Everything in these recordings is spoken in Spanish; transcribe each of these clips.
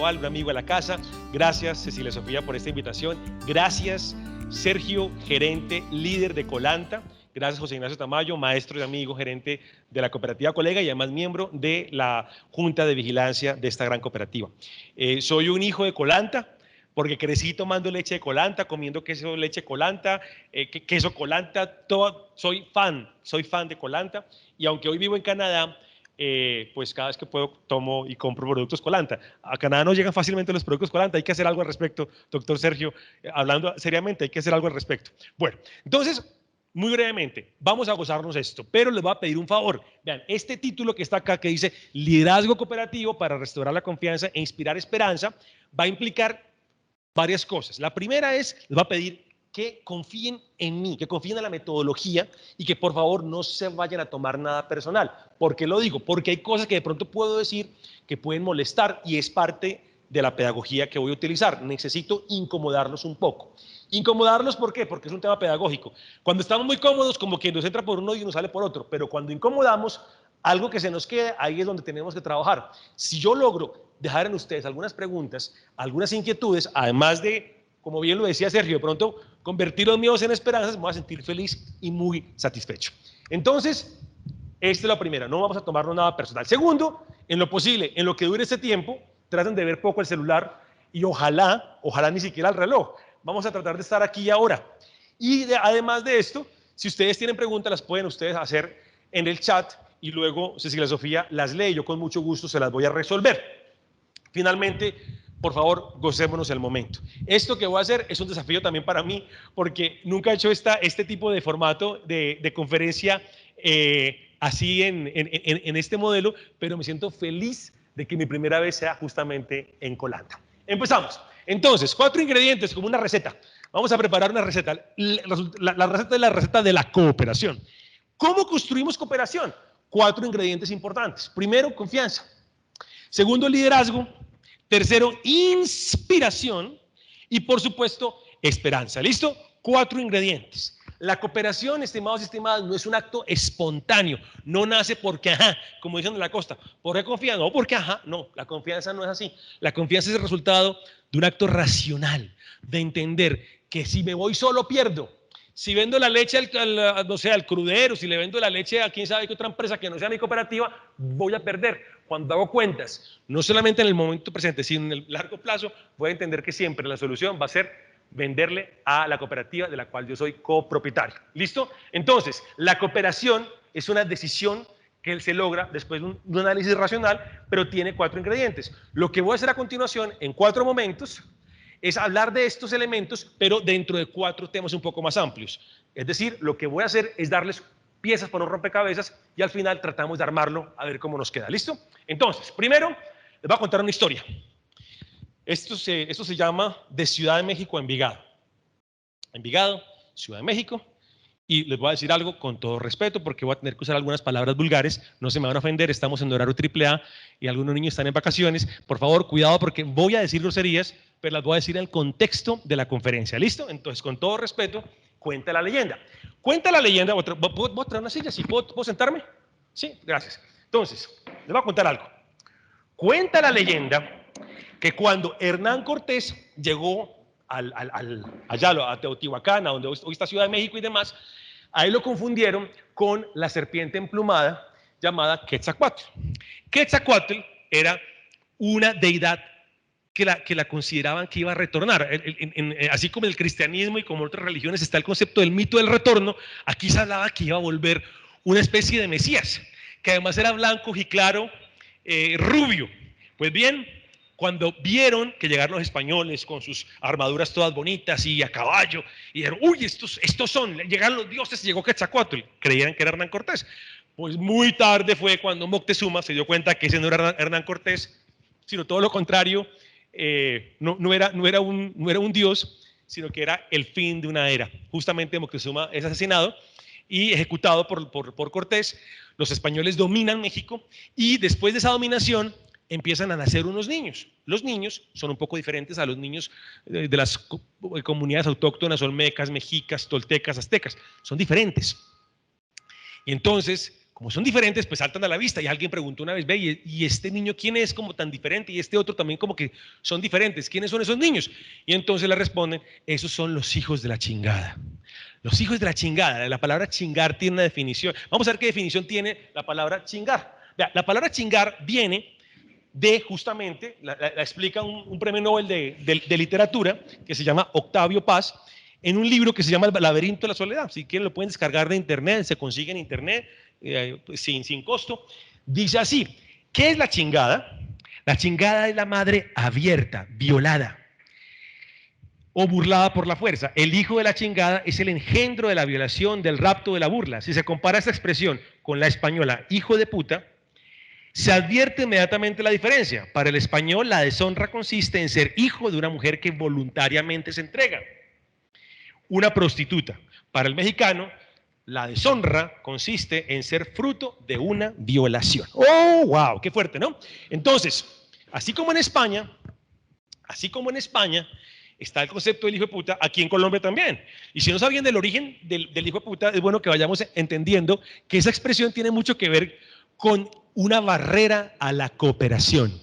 Sandoval, un amigo de la casa. Gracias, Cecilia Sofía, por esta invitación. Gracias, Sergio, gerente, líder de Colanta. Gracias, José Ignacio Tamayo, maestro y amigo, gerente de la cooperativa Colega y además miembro de la Junta de Vigilancia de esta gran cooperativa. Soy un hijo de Colanta, porque crecí tomando leche de Colanta, comiendo queso de leche Colanta, queso Colanta, soy fan de Colanta, y aunque hoy vivo en Canadá, pues cada vez que puedo tomo y compro productos Colanta. A Canadá no llegan fácilmente los productos Colanta, hay que hacer algo al respecto, doctor Sergio, hablando seriamente, hay que hacer algo al respecto. Bueno, entonces, muy brevemente, vamos a gozarnos esto, pero les voy a pedir un favor. Vean, este título que está acá, que dice Liderazgo Cooperativo para restaurar la confianza e inspirar esperanza, va a implicar varias cosas. La primera es, les va a pedir que confíen en mí, que confíen en la metodología y que por favor no se vayan a tomar nada personal. ¿Por qué lo digo? Porque hay cosas que de pronto puedo decir que pueden molestar y es parte de la pedagogía que voy a utilizar. Necesito incomodarlos un poco. ¿Incomodarlos por qué? Porque es un tema pedagógico. Cuando estamos muy cómodos, como que nos entra por uno y nos sale por otro, pero cuando incomodamos, algo que se nos quede, ahí es donde tenemos que trabajar. Si yo logro dejar en ustedes algunas preguntas, algunas inquietudes, además de, como bien lo decía Sergio, de pronto convertir los miedos en esperanzas, me voy a sentir feliz y muy satisfecho. Entonces, esta es la primera, no vamos a tomarnos nada personal. Segundo, en lo posible, en lo que dure este tiempo, traten de ver poco el celular y ojalá ni siquiera el reloj. Vamos a tratar de estar aquí y ahora. Y además de esto, si ustedes tienen preguntas, las pueden ustedes hacer en el chat y luego Cecilia Sofía las lee y yo con mucho gusto se las voy a resolver. Finalmente, por favor, gocémonos el momento. Esto que voy a hacer es un desafío también para mí porque nunca he hecho este tipo de formato de conferencia así en este modelo, pero me siento feliz de que mi primera vez sea justamente en Colanta. Empezamos. Entonces, 4 ingredientes como una receta. Vamos a preparar una receta. La receta es la receta de la cooperación. ¿Cómo construimos cooperación? 4 ingredientes importantes. Primero, confianza. Segundo, liderazgo. Tercero, inspiración. Y por supuesto, esperanza. ¿Listo? 4 ingredientes. La cooperación, estimados y estimadas, no es un acto espontáneo. No nace porque, ajá, como dicen en la costa. ¿Por qué confían? No, porque, ajá. No, la confianza no es así. La confianza es el resultado de un acto racional, de entender que si me voy solo pierdo. Si vendo la leche al crudero, si le vendo la leche a quién sabe qué otra empresa que no sea mi cooperativa, voy a perder. Cuando hago cuentas, no solamente en el momento presente, sino en el largo plazo, voy a entender que siempre la solución va a ser venderle a la cooperativa de la cual yo soy copropietario. ¿Listo? Entonces, la cooperación es una decisión que se logra después de un análisis racional, pero tiene 4 ingredientes. Lo que voy a hacer a continuación, en 4 momentos, es hablar de estos elementos, pero dentro de 4 temas un poco más amplios. Es decir, lo que voy a hacer es darles piezas para un rompecabezas y al final tratamos de armarlo a ver cómo nos queda. ¿Listo? Entonces, primero, les voy a contar una historia. Esto se llama De Ciudad de México a Envigado. Envigado, Ciudad de México. Y les voy a decir algo con todo respeto porque voy a tener que usar algunas palabras vulgares, no se me van a ofender, estamos en horario AAA y algunos niños están en vacaciones. Por favor, cuidado porque voy a decir groserías, pero las voy a decir en el contexto de la conferencia. ¿Listo? Entonces, con todo respeto, cuenta la leyenda. Cuenta la leyenda, ¿puedo traer una silla? ¿Sí? ¿Puedo sentarme? Sí, gracias. Entonces, les voy a contar algo. Cuenta la leyenda que cuando Hernán Cortés llegó allá a Teotihuacán, a donde hoy está Ciudad de México y demás, ahí lo confundieron con la serpiente emplumada llamada Quetzalcóatl. Quetzalcóatl era una deidad que la consideraban que iba a retornar. Así como el cristianismo y como otras religiones está el concepto del mito del retorno, aquí se hablaba que iba a volver una especie de Mesías, que además era blanco y claro, rubio. Pues bien, cuando vieron que llegaron los españoles con sus armaduras todas bonitas y a caballo, y dijeron, uy, estos son, llegaron los dioses, llegó Quetzalcóatl, creían que era Hernán Cortés. Pues muy tarde fue cuando Moctezuma se dio cuenta que ese no era Hernán Cortés, sino todo lo contrario, no era un dios, sino que era el fin de una era. Justamente Moctezuma es asesinado y ejecutado por Cortés. Los españoles dominan México y después de esa dominación empiezan a nacer unos niños. Los niños son un poco diferentes a los niños de las comunidades autóctonas, olmecas, mexicas, toltecas, aztecas. Son diferentes. Y entonces como son diferentes, pues saltan a la vista. Y alguien preguntó una vez, ve, ¿y este niño quién es como tan diferente? Y este otro también como que son diferentes. ¿Quiénes son esos niños? Y entonces le responden, esos son los hijos de la chingada. Los hijos de la chingada. La palabra chingar tiene una definición. Vamos a ver qué definición tiene la palabra chingar. Vea, la palabra chingar viene de justamente, la explica un premio Nobel de literatura que se llama Octavio Paz, en un libro que se llama El laberinto de la soledad. Si quieren lo pueden descargar de internet, se consigue en internet sin costo. Dice así, ¿qué es la chingada? La chingada es la madre abierta, violada o burlada por la fuerza. El hijo de la chingada es el engendro de la violación, del rapto, de la burla. Si se compara esta expresión con la española hijo de puta, se advierte inmediatamente la diferencia. Para el español, la deshonra consiste en ser hijo de una mujer que voluntariamente se entrega, una prostituta. Para el mexicano, la deshonra consiste en ser fruto de una violación. ¡Oh, wow! ¡Qué fuerte!, ¿no? Entonces, así como en España está el concepto del hijo de puta, aquí en Colombia también. Y si no sabían del origen del hijo de puta, es bueno que vayamos entendiendo que esa expresión tiene mucho que ver con una barrera a la cooperación.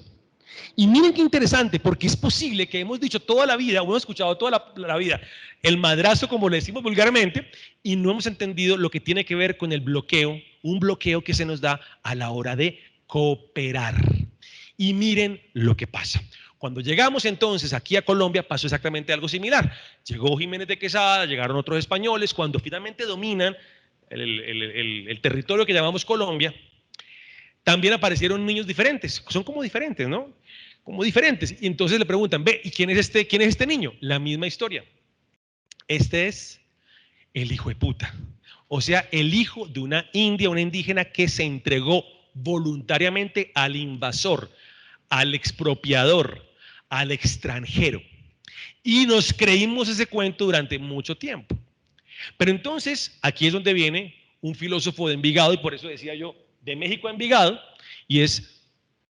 Y miren qué interesante, porque es posible que hemos dicho toda la vida, o hemos escuchado toda la vida, el madrazo, como le decimos vulgarmente, y no hemos entendido lo que tiene que ver con el bloqueo, un bloqueo que se nos da a la hora de cooperar. Y miren lo que pasa. Cuando llegamos entonces aquí a Colombia pasó exactamente algo similar. Llegó Jiménez de Quesada, llegaron otros españoles, cuando finalmente dominan el territorio que llamamos Colombia, también aparecieron niños diferentes, son como diferentes, ¿no? Como diferentes. Y entonces le preguntan, ve, ¿y quién es este niño? La misma historia. Este es el hijo de puta. O sea, el hijo de una india, una indígena que se entregó voluntariamente al invasor, al expropiador, al extranjero. Y nos creímos ese cuento durante mucho tiempo. Pero entonces, aquí es donde viene un filósofo de Envigado, y por eso decía yo, de México a Envigado, y es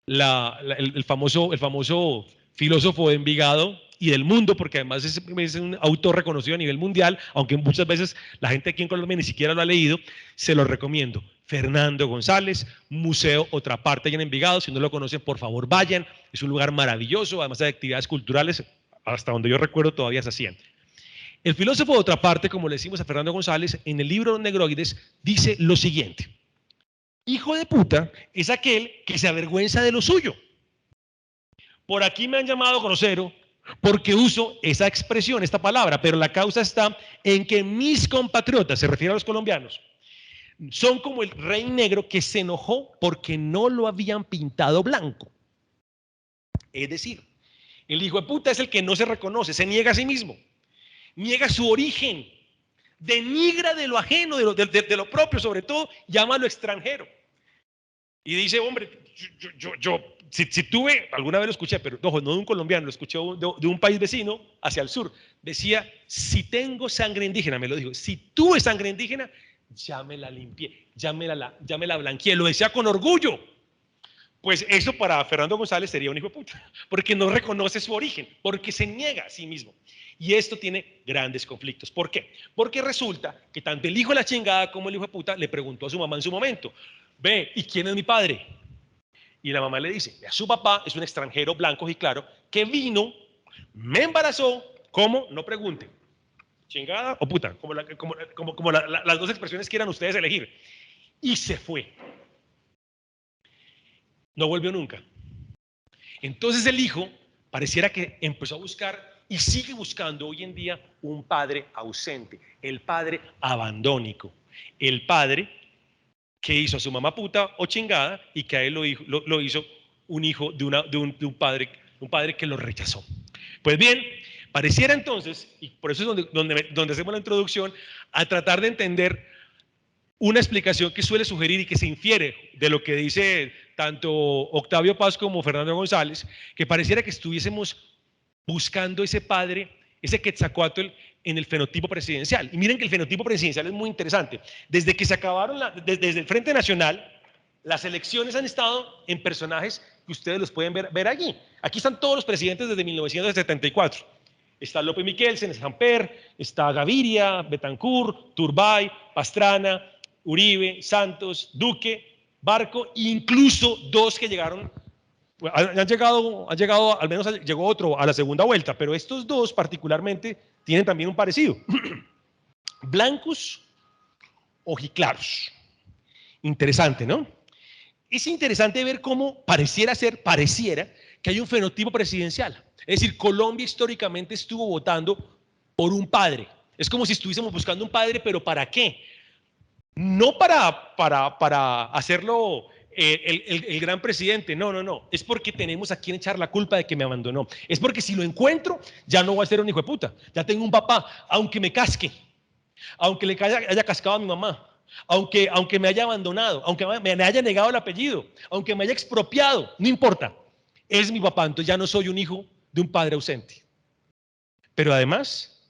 el famoso filósofo de Envigado y del mundo, porque además es un autor reconocido a nivel mundial, aunque muchas veces la gente aquí en Colombia ni siquiera lo ha leído. Se lo recomiendo. Fernando González, Museo Otra Parte allá en Envigado. Si no lo conocen, por favor vayan. Es un lugar maravilloso, además de actividades culturales, hasta donde yo recuerdo todavía se hacían. El filósofo de Otra Parte, como le decimos a Fernando González, en el libro Los Negroides, dice lo siguiente: hijo de puta es aquel que se avergüenza de lo suyo. Por aquí me han llamado grosero porque uso esa expresión, esta palabra, pero la causa está en que mis compatriotas, se refiere a los colombianos, son como el rey negro que se enojó porque no lo habían pintado blanco. Es decir, el hijo de puta es el que no se reconoce, se niega a sí mismo, niega su origen, denigra de lo ajeno, de lo propio, sobre todo llama a lo extranjero. Y dice, hombre, si tuve, alguna vez lo escuché, pero no de un colombiano, lo escuché de un país vecino hacia el sur, decía, si tengo sangre indígena, me lo dijo, si tuve sangre indígena, ya me la limpié, ya me la blanqueé, lo decía con orgullo. Pues eso para Fernando González sería un hijo de puta, porque no reconoce su origen, porque se niega a sí mismo. Y esto tiene grandes conflictos. ¿Por qué? Porque resulta que tanto el hijo de la chingada como el hijo de puta le preguntó a su mamá en su momento, ve, ¿y quién es mi padre? Y la mamá le dice, a su papá es un extranjero blanco y claro, que vino, me embarazó, ¿cómo? No pregunte. Chingada o puta, como las dos expresiones quieran ustedes elegir. Y se fue. No volvió nunca. Entonces el hijo pareciera que empezó a buscar y sigue buscando hoy en día un padre ausente, el padre abandónico, el padre que hizo a su mamá puta o chingada y que a él lo hizo un hijo de un padre que lo rechazó. Pues bien, pareciera entonces, y por eso es donde hacemos la introducción, a tratar de entender una explicación que suele sugerir y que se infiere de lo que dice tanto Octavio Paz como Fernando González, que pareciera que estuviésemos buscando ese padre, ese Quetzalcóatl en el fenotipo presidencial. Y miren que el fenotipo presidencial es muy interesante. Desde que se acabaron, desde el Frente Nacional, las elecciones han estado en personajes que ustedes los pueden ver allí. Aquí están todos los presidentes desde 1974. Está López Miquelsen, Samper, está Gaviria, Betancourt, Turbay, Pastrana, Uribe, Santos, Duque, Barco, incluso dos que llegaron, han llegado, al menos llegó otro a la segunda vuelta, pero estos dos particularmente tienen también un parecido. Blancos, ojiclaros. Interesante, ¿no? Es interesante ver cómo pareciera que hay un fenotipo presidencial. Es decir, Colombia históricamente estuvo votando por un padre. Es como si estuviésemos buscando un padre, pero ¿para qué? No para hacerlo el gran presidente, no. Es porque tenemos a quien echar la culpa de que me abandonó. Es porque si lo encuentro, ya no voy a ser un hijo de puta. Ya tengo un papá, aunque me casque, aunque le haya cascado a mi mamá, aunque me haya abandonado, aunque me haya negado el apellido, aunque me haya expropiado, no importa. Es mi papá, entonces ya no soy un hijo de un padre ausente. Pero además,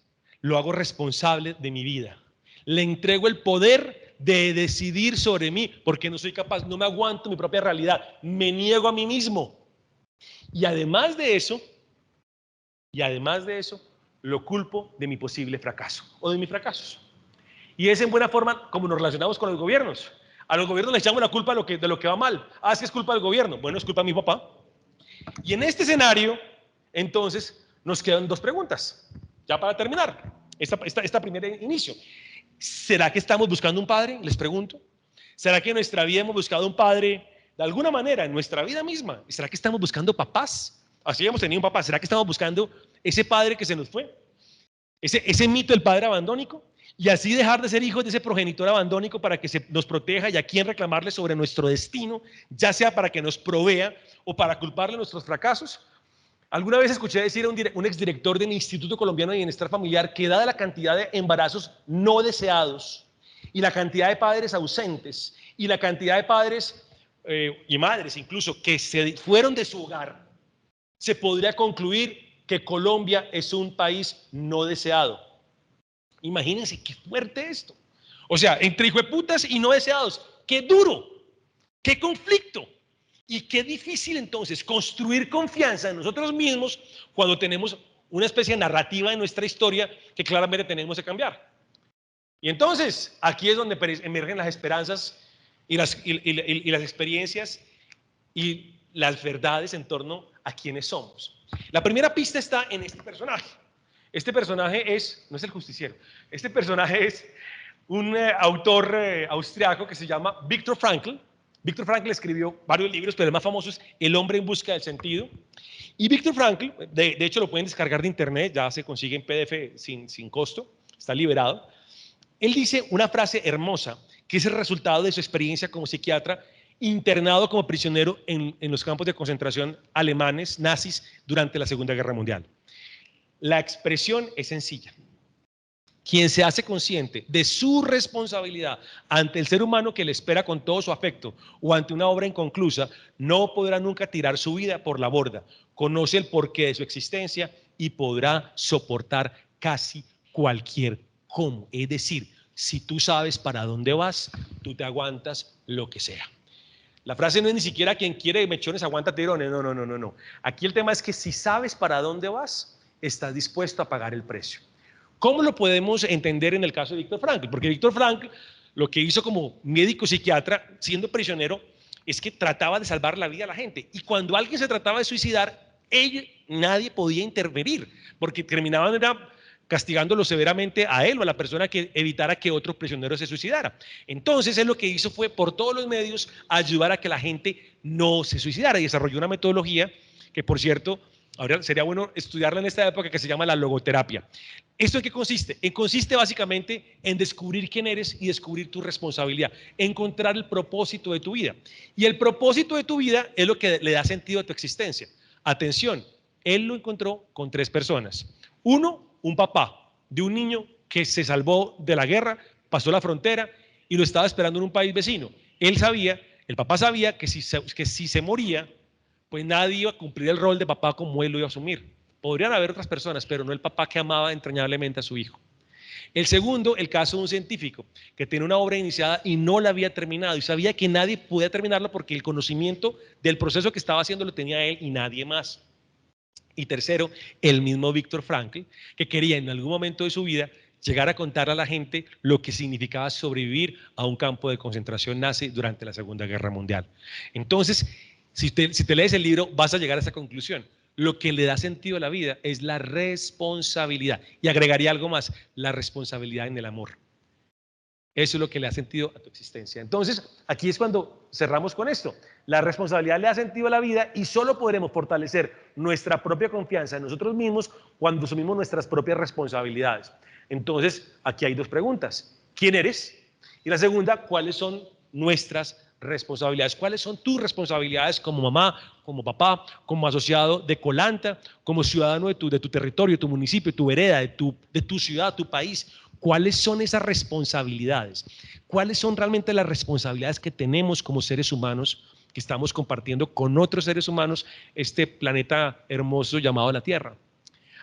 lo hago responsable de mi vida. Le entrego el poder de decidir sobre mí, porque no soy capaz, no me aguanto mi propia realidad, me niego a mí mismo. Y además de eso, lo culpo de mi posible fracaso o de mis fracasos. Y es en buena forma como nos relacionamos con los gobiernos. A los gobiernos les echamos la culpa de lo que va mal. Ah, es que es culpa del gobierno. Bueno, es culpa de mi papá. Y en este escenario, entonces, nos quedan dos preguntas. Ya para terminar, esta primer inicio. ¿Será que estamos buscando un padre? Les pregunto. ¿Será que en nuestra vida hemos buscado un padre de alguna manera, en nuestra vida misma? ¿Será que estamos buscando papás? Así hemos tenido un papá. ¿Será que estamos buscando ese padre que se nos fue? Ese mito del padre abandónico. Y así dejar de ser hijos de ese progenitor abandónico para que nos proteja y a quien reclamarle sobre nuestro destino, ya sea para que nos provea o para culparle nuestros fracasos. Alguna vez escuché decir a un exdirector del Instituto Colombiano de Bienestar Familiar que dada la cantidad de embarazos no deseados y la cantidad de padres ausentes y la cantidad de padres y madres incluso que se fueron de su hogar, se podría concluir que Colombia es un país no deseado. Imagínense qué fuerte esto. O sea, entre hijueputas y no deseados, qué duro, qué conflicto. Y qué difícil entonces construir confianza en nosotros mismos cuando tenemos una especie de narrativa en nuestra historia que claramente tenemos que cambiar. Y entonces aquí es donde emergen las esperanzas y las experiencias y las verdades en torno a quiénes somos. La primera pista está en este personaje. Este personaje no es el justiciero, este personaje es un autor austriaco que se llama Viktor Frankl. Viktor Frankl escribió varios libros, pero el más famoso es El hombre en busca del sentido. Y Viktor Frankl, de hecho lo pueden descargar de internet, ya se consigue en PDF sin costo, está liberado. Él dice una frase hermosa, que es el resultado de su experiencia como psiquiatra, internado como prisionero en los campos de concentración alemanes, nazis, durante la Segunda Guerra Mundial. La expresión es sencilla. Quien se hace consciente de su responsabilidad ante el ser humano que le espera con todo su afecto o ante una obra inconclusa, no podrá nunca tirar su vida por la borda. Conoce el porqué de su existencia y podrá soportar casi cualquier cómo. Es decir, si tú sabes para dónde vas, tú te aguantas lo que sea. La frase no es ni siquiera quien quiere mechones aguanta tirones, no. Aquí el tema es que si sabes para dónde vas, estás dispuesto a pagar el precio. ¿Cómo lo podemos entender en el caso de Viktor Frankl? Porque Viktor Frankl lo que hizo como médico psiquiatra, siendo prisionero, es que trataba de salvar la vida a la gente. Y cuando alguien se trataba de suicidar, nadie podía intervenir, porque terminaban castigándolo severamente a él o a la persona que evitara que otro prisionero se suicidara. Entonces él lo que hizo fue por todos los medios ayudar a que la gente no se suicidara y desarrolló una metodología que, por cierto, ahora sería bueno estudiarla en esta época, que se llama la logoterapia. ¿Esto en qué consiste? Consiste básicamente en descubrir quién eres y descubrir tu responsabilidad, encontrar el propósito de tu vida. Y el propósito de tu vida es lo que le da sentido a tu existencia. Atención, él lo encontró con 3 personas. Uno, un papá de un niño que se salvó de la guerra, pasó la frontera y lo estaba esperando en un país vecino. El papá sabía que si se moría, pues nadie iba a cumplir el rol de papá como él lo iba a asumir. Podrían haber otras personas, pero no el papá que amaba entrañablemente a su hijo. El segundo, el caso de un científico que tenía una obra iniciada y no la había terminado y sabía que nadie podía terminarla porque el conocimiento del proceso que estaba haciendo lo tenía él y nadie más. Y tercero, el mismo Viktor Frankl, que quería en algún momento de su vida llegar a contar a la gente lo que significaba sobrevivir a un campo de concentración nazi durante la Segunda Guerra Mundial. Entonces, si te lees el libro, vas a llegar a esa conclusión. Lo que le da sentido a la vida es la responsabilidad. Y agregaría algo más, la responsabilidad en el amor. Eso es lo que le da sentido a tu existencia. Entonces, aquí es cuando cerramos con esto. La responsabilidad le da sentido a la vida y solo podremos fortalecer nuestra propia confianza en nosotros mismos cuando asumimos nuestras propias responsabilidades. Entonces, aquí hay dos preguntas. ¿Quién eres? Y la segunda, ¿cuáles son nuestras responsabilidades? ¿Cuáles son tus responsabilidades como mamá, como papá, como asociado de Colanta, como ciudadano de tu territorio, de tu municipio, de tu vereda, de tu ciudad, tu país? ¿Cuáles son esas responsabilidades? ¿Cuáles son realmente las responsabilidades que tenemos como seres humanos que estamos compartiendo con otros seres humanos este planeta hermoso llamado la Tierra?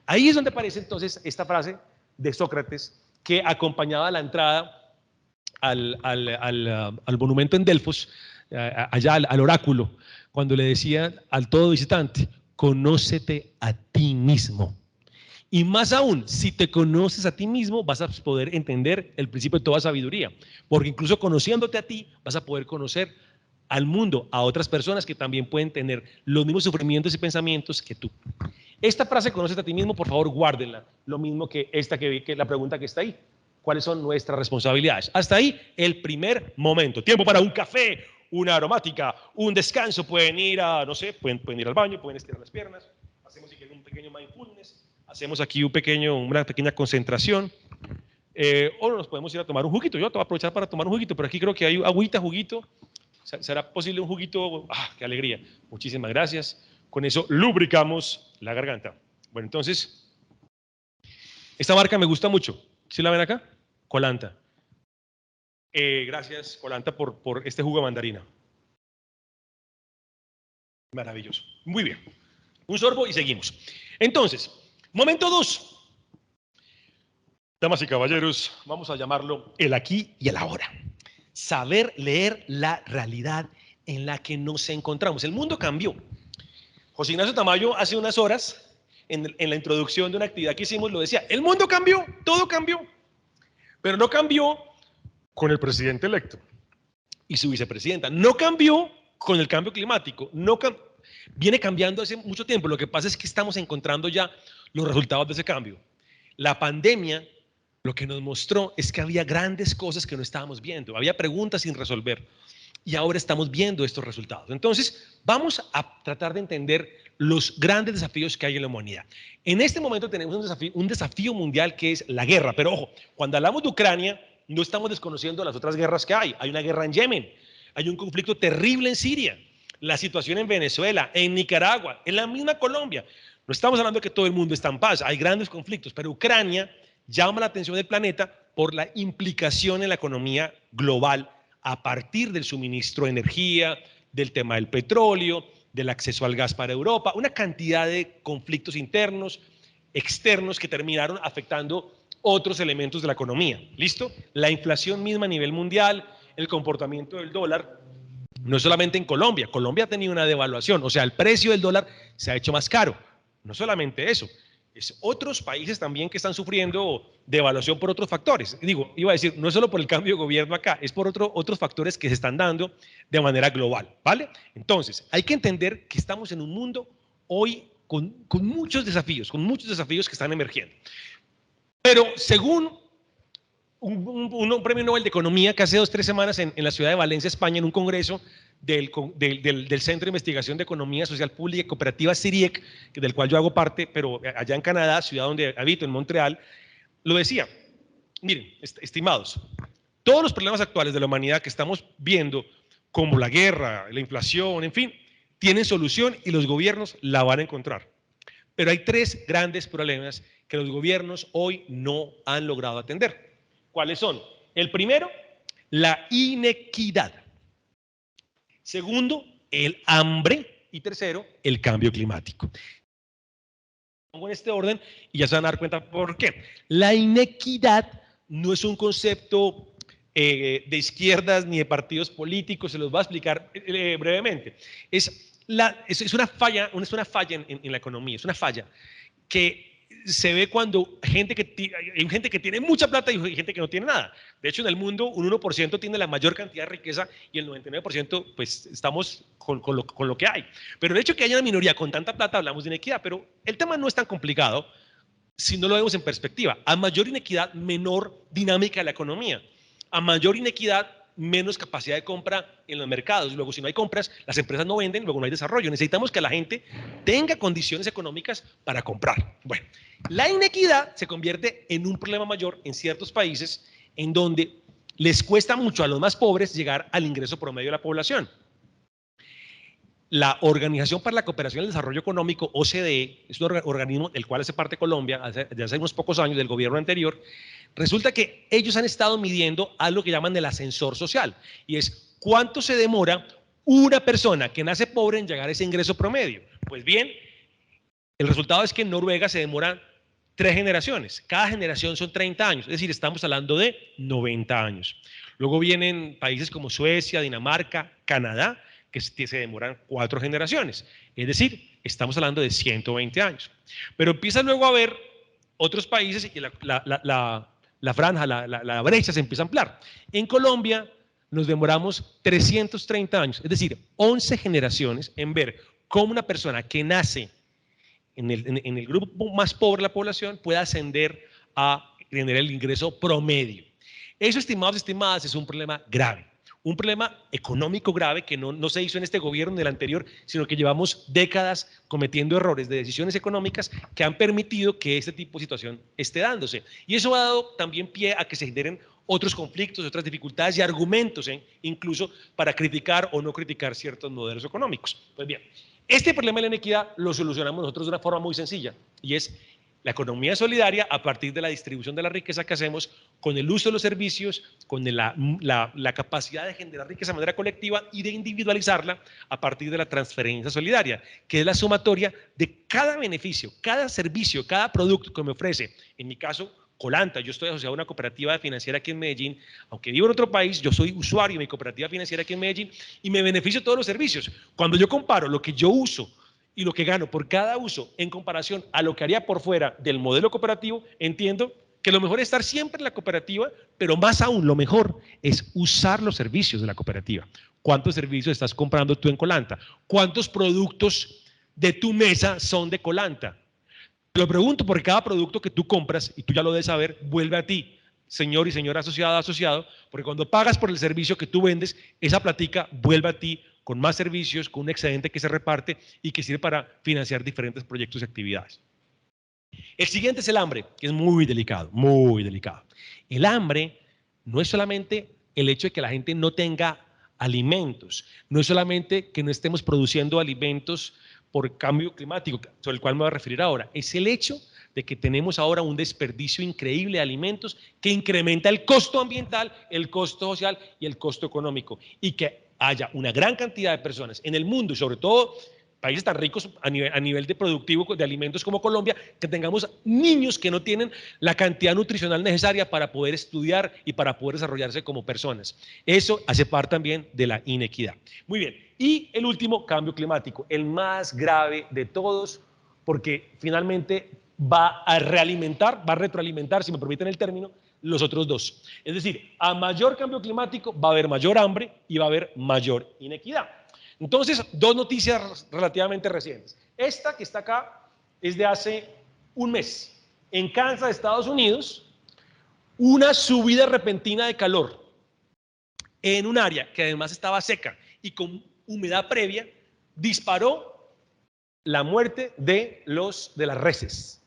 Ahí es donde aparece entonces esta frase de Sócrates que acompañaba la entrada al monumento en Delfos, allá al oráculo, cuando le decía al todo visitante, conócete a ti mismo. Y más aún, si te conoces a ti mismo, vas a poder entender el principio de toda sabiduría, porque incluso conociéndote a ti, vas a poder conocer al mundo, a otras personas que también pueden tener los mismos sufrimientos y pensamientos que tú. Esta frase, conócete a ti mismo, por favor, guárdenla. Lo mismo que esta que la pregunta que está ahí. ¿Cuáles son nuestras responsabilidades? Hasta ahí el primer momento. Tiempo para un café, una aromática, un descanso. Pueden ir a, no sé, pueden ir al baño, pueden estirar las piernas. Hacemos si quieren un pequeño mindfulness. Hacemos aquí una pequeña concentración. O nos podemos ir a tomar un juguito. Yo te voy a aprovechar para tomar un juguito, pero aquí creo que hay agüita, juguito. ¿Será posible un juguito? ¡Ah, qué alegría! Muchísimas gracias. Con eso lubricamos la garganta. Bueno, entonces, esta marca me gusta mucho. ¿Sí la ven acá? Colanta. Gracias, Colanta, por este jugo de mandarina. Maravilloso. Muy bien. Un sorbo y seguimos. Entonces, momento 2. Damas y caballeros, vamos a llamarlo el aquí y el ahora. Saber leer la realidad en la que nos encontramos. El mundo cambió. José Ignacio Tamayo hace unas horas, en la introducción de una actividad que hicimos, lo decía, el mundo cambió, todo cambió, pero no cambió con el presidente electo y su vicepresidenta, no cambió con el cambio climático, viene cambiando hace mucho tiempo. Lo que pasa es que estamos encontrando ya los resultados de ese cambio. La pandemia lo que nos mostró es que había grandes cosas que no estábamos viendo, había preguntas sin resolver y ahora estamos viendo estos resultados. Entonces, vamos a tratar de entender los grandes desafíos que hay en la humanidad. En este momento tenemos un desafío mundial que es la guerra, pero ojo, cuando hablamos de Ucrania, no estamos desconociendo las otras guerras que hay. Hay una guerra en Yemen, hay un conflicto terrible en Siria, la situación en Venezuela, en Nicaragua, en la misma Colombia. No estamos hablando de que todo el mundo está en paz, hay grandes conflictos, pero Ucrania llama la atención del planeta por la implicación en la economía global a partir del suministro de energía, del tema del petróleo, del acceso al gas para Europa, una cantidad de conflictos internos, externos que terminaron afectando otros elementos de la economía. ¿Listo? La inflación misma a nivel mundial, el comportamiento del dólar, no solamente en Colombia. Colombia ha tenido una devaluación, o sea, el precio del dólar se ha hecho más caro. No solamente eso, es otros países también que están sufriendo devaluación por otros factores. Digo, iba a decir, no es solo por el cambio de gobierno acá, es por otros factores que se están dando de manera global, ¿vale? Entonces, hay que entender que estamos en un mundo hoy con muchos desafíos que están emergiendo. Pero según un premio Nobel de Economía que hace 2 o 3 semanas en la ciudad de Valencia, España, en un congreso del Centro de Investigación de Economía Social Pública y Cooperativa CIRIEC, del cual yo hago parte, pero allá en Canadá, ciudad donde habito, en Montreal, lo decía, miren, estimados, todos los problemas actuales de la humanidad que estamos viendo, como la guerra, la inflación, en fin, tienen solución y los gobiernos la van a encontrar. Pero hay 3 grandes problemas que los gobiernos hoy no han logrado atender. ¿Cuáles son? El primero, la inequidad. Segundo, el hambre. Y tercero, el cambio climático. Pongo en este orden y ya se van a dar cuenta por qué. La inequidad no es un concepto de izquierdas ni de partidos políticos, se los voy a explicar brevemente. Es una falla en la economía, es una falla que se ve cuando hay gente que tiene mucha plata y gente que no tiene nada. De hecho, en el mundo un 1% tiene la mayor cantidad de riqueza y el 99% pues estamos con lo que hay. Pero el hecho que haya una minoría con tanta plata, hablamos de inequidad, pero el tema no es tan complicado si no lo vemos en perspectiva. A mayor inequidad, menor dinámica de la economía. A mayor inequidad, menos capacidad de compra en los mercados. Luego, si no hay compras, las empresas no venden, luego no hay desarrollo. Necesitamos que la gente tenga condiciones económicas para comprar. Bueno, la inequidad se convierte en un problema mayor en ciertos países en donde les cuesta mucho a los más pobres llegar al ingreso promedio de la población. La Organización para la Cooperación y el Desarrollo Económico, OCDE, es un organismo del cual hace parte Colombia desde hace unos pocos años, del gobierno anterior. Resulta que ellos han estado midiendo algo que llaman el ascensor social, y es cuánto se demora una persona que nace pobre en llegar a ese ingreso promedio. Pues bien, el resultado es que en Noruega se demoran 3 generaciones. Cada generación son 30 años, es decir, estamos hablando de 90 años. Luego vienen países como Suecia, Dinamarca, Canadá, que se demoran 4 generaciones. Es decir, estamos hablando de 120 años. Pero empieza luego a haber otros países y la franja, la brecha se empieza a ampliar. En Colombia nos demoramos 330 años, es decir, 11 generaciones en ver cómo una persona que nace en el grupo más pobre de la población puede ascender a tener el ingreso promedio. Eso, estimados y estimadas, es un problema grave. Un problema económico grave que no se hizo en este gobierno ni en el anterior, sino que llevamos décadas cometiendo errores de decisiones económicas que han permitido que este tipo de situación esté dándose. Y eso ha dado también pie a que se generen otros conflictos, otras dificultades y argumentos, incluso para criticar o no criticar ciertos modelos económicos. Pues bien, este problema de la inequidad lo solucionamos nosotros de una forma muy sencilla, y es la economía solidaria a partir de la distribución de la riqueza que hacemos con el uso de los servicios, con la capacidad de generar riqueza de manera colectiva y de individualizarla a partir de la transferencia solidaria, que es la sumatoria de cada beneficio, cada servicio, cada producto que me ofrece. En mi caso, Colanta, yo estoy asociado a una cooperativa financiera aquí en Medellín, aunque vivo en otro país, yo soy usuario de mi cooperativa financiera aquí en Medellín y me beneficio de todos los servicios. Cuando yo comparo lo que yo uso y lo que gano por cada uso en comparación a lo que haría por fuera del modelo cooperativo, entiendo que lo mejor es estar siempre en la cooperativa, pero más aún, lo mejor es usar los servicios de la cooperativa. ¿Cuántos servicios estás comprando tú en Colanta? ¿Cuántos productos de tu mesa son de Colanta? Te lo pregunto porque cada producto que tú compras, y tú ya lo debes saber, vuelve a ti, señor y señora asociado, porque cuando pagas por el servicio que tú vendes, esa platica vuelve a ti con más servicios, con un excedente que se reparte y que sirve para financiar diferentes proyectos y actividades. El siguiente es el hambre, que es muy delicado, muy delicado. El hambre no es solamente el hecho de que la gente no tenga alimentos, no es solamente que no estemos produciendo alimentos por cambio climático, sobre el cual me voy a referir ahora, es el hecho de que tenemos ahora un desperdicio increíble de alimentos que incrementa el costo ambiental, el costo social y el costo económico, y que haya una gran cantidad de personas en el mundo y sobre todo países tan ricos a nivel de productivo de alimentos como Colombia, que tengamos niños que no tienen la cantidad nutricional necesaria para poder estudiar y para poder desarrollarse como personas. Eso hace parte también de la inequidad. Muy bien, y el último, cambio climático, el más grave de todos, porque finalmente va a retroalimentar, si me permiten el término, los otros dos. Es decir, a mayor cambio climático va a haber mayor hambre y va a haber mayor inequidad. Entonces, dos noticias relativamente recientes. Esta que está acá es de hace un mes. En Kansas, Estados Unidos, una subida repentina de calor en un área que además estaba seca y con humedad previa, disparó la muerte de las reses.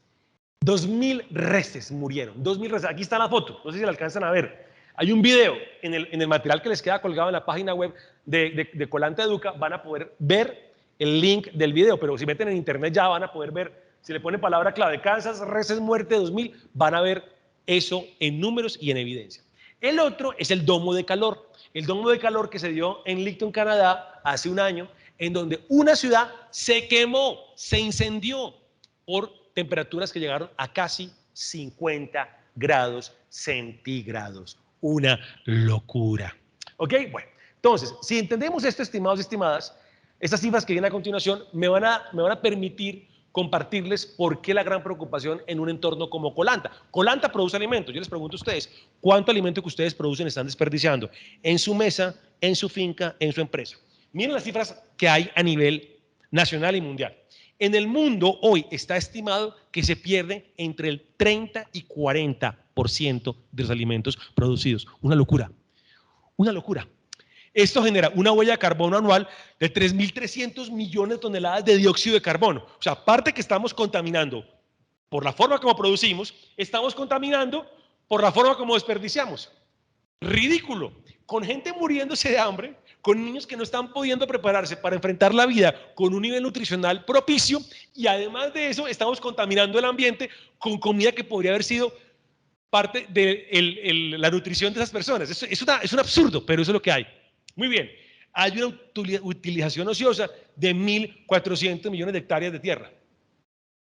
2.000 reses murieron, 2.000 reses. Aquí está la foto, no sé si la alcanzan a ver. Hay un video en el material que les queda colgado en la página web de Colanta Educa, van a poder ver el link del video, pero si meten en internet ya van a poder ver, si le ponen palabra clave, Kansas, reses, muerte, 2.000, van a ver eso en números y en evidencia. El otro es el domo de calor. El domo de calor que se dio en Licton, Canadá, hace un año, en donde una ciudad se quemó, se incendió por temperaturas que llegaron a casi 50 grados centígrados. Una locura. ¿Ok? Bueno, entonces, si entendemos esto, estimados y estimadas, estas cifras que vienen a continuación me van a permitir compartirles por qué la gran preocupación en un entorno como Colanta. Colanta produce alimentos. Yo les pregunto a ustedes, ¿cuánto alimento que ustedes producen están desperdiciando en su mesa, en su finca, en su empresa? Miren las cifras que hay a nivel nacional y mundial. En el mundo hoy está estimado que se pierde entre el 30 y 40% de los alimentos producidos. Una locura, una locura. Esto genera una huella de carbono anual de 3.300 millones de toneladas de dióxido de carbono. O sea, aparte que estamos contaminando por la forma como producimos, estamos contaminando por la forma como desperdiciamos. Ridículo. Con gente muriéndose de hambre, con niños que no están pudiendo prepararse para enfrentar la vida con un nivel nutricional propicio, y además de eso estamos contaminando el ambiente con comida que podría haber sido parte de la nutrición de esas personas. Es un absurdo, pero eso es lo que hay. Muy bien, hay una utilización ociosa de 1.400 millones de hectáreas de tierra.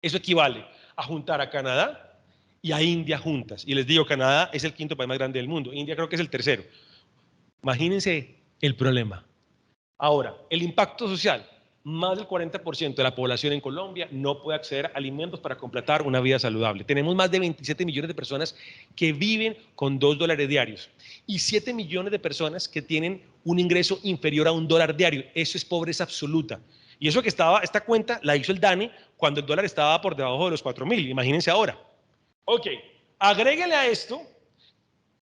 Eso equivale a juntar a Canadá y a India juntas. Y les digo, Canadá es el quinto país más grande del mundo, India creo que es el tercero. Imagínense el problema. Ahora, el impacto social. Más del 40% de la población en Colombia no puede acceder a alimentos para completar una vida saludable. Tenemos más de 27 millones de personas que viven con $2 diarios y 7 millones de personas que tienen un ingreso inferior a $1 diario. Eso es pobreza absoluta. Y eso que esta cuenta la hizo el DANE cuando el dólar estaba por debajo de los 4.000. Imagínense ahora. Ok, agréguele a esto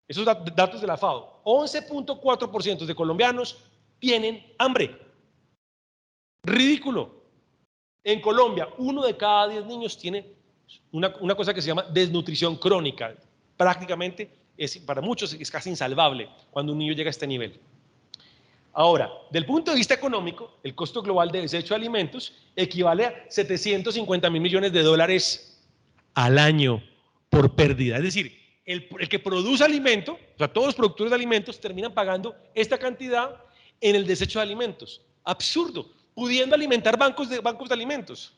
esos datos de la FAO. 11.4% de colombianos tienen hambre. Ridículo. En Colombia, 1 de cada 10 niños tiene una cosa que se llama desnutrición crónica. Prácticamente, para muchos es casi insalvable cuando un niño llega a este nivel. Ahora, del punto de vista económico, el costo global de desecho de alimentos equivale a 750.000 millones de dólares al año por pérdida. Es decir, el que produce alimento, o sea, todos los productores de alimentos terminan pagando esta cantidad en el desecho de alimentos. Absurdo. Pudiendo alimentar bancos de alimentos.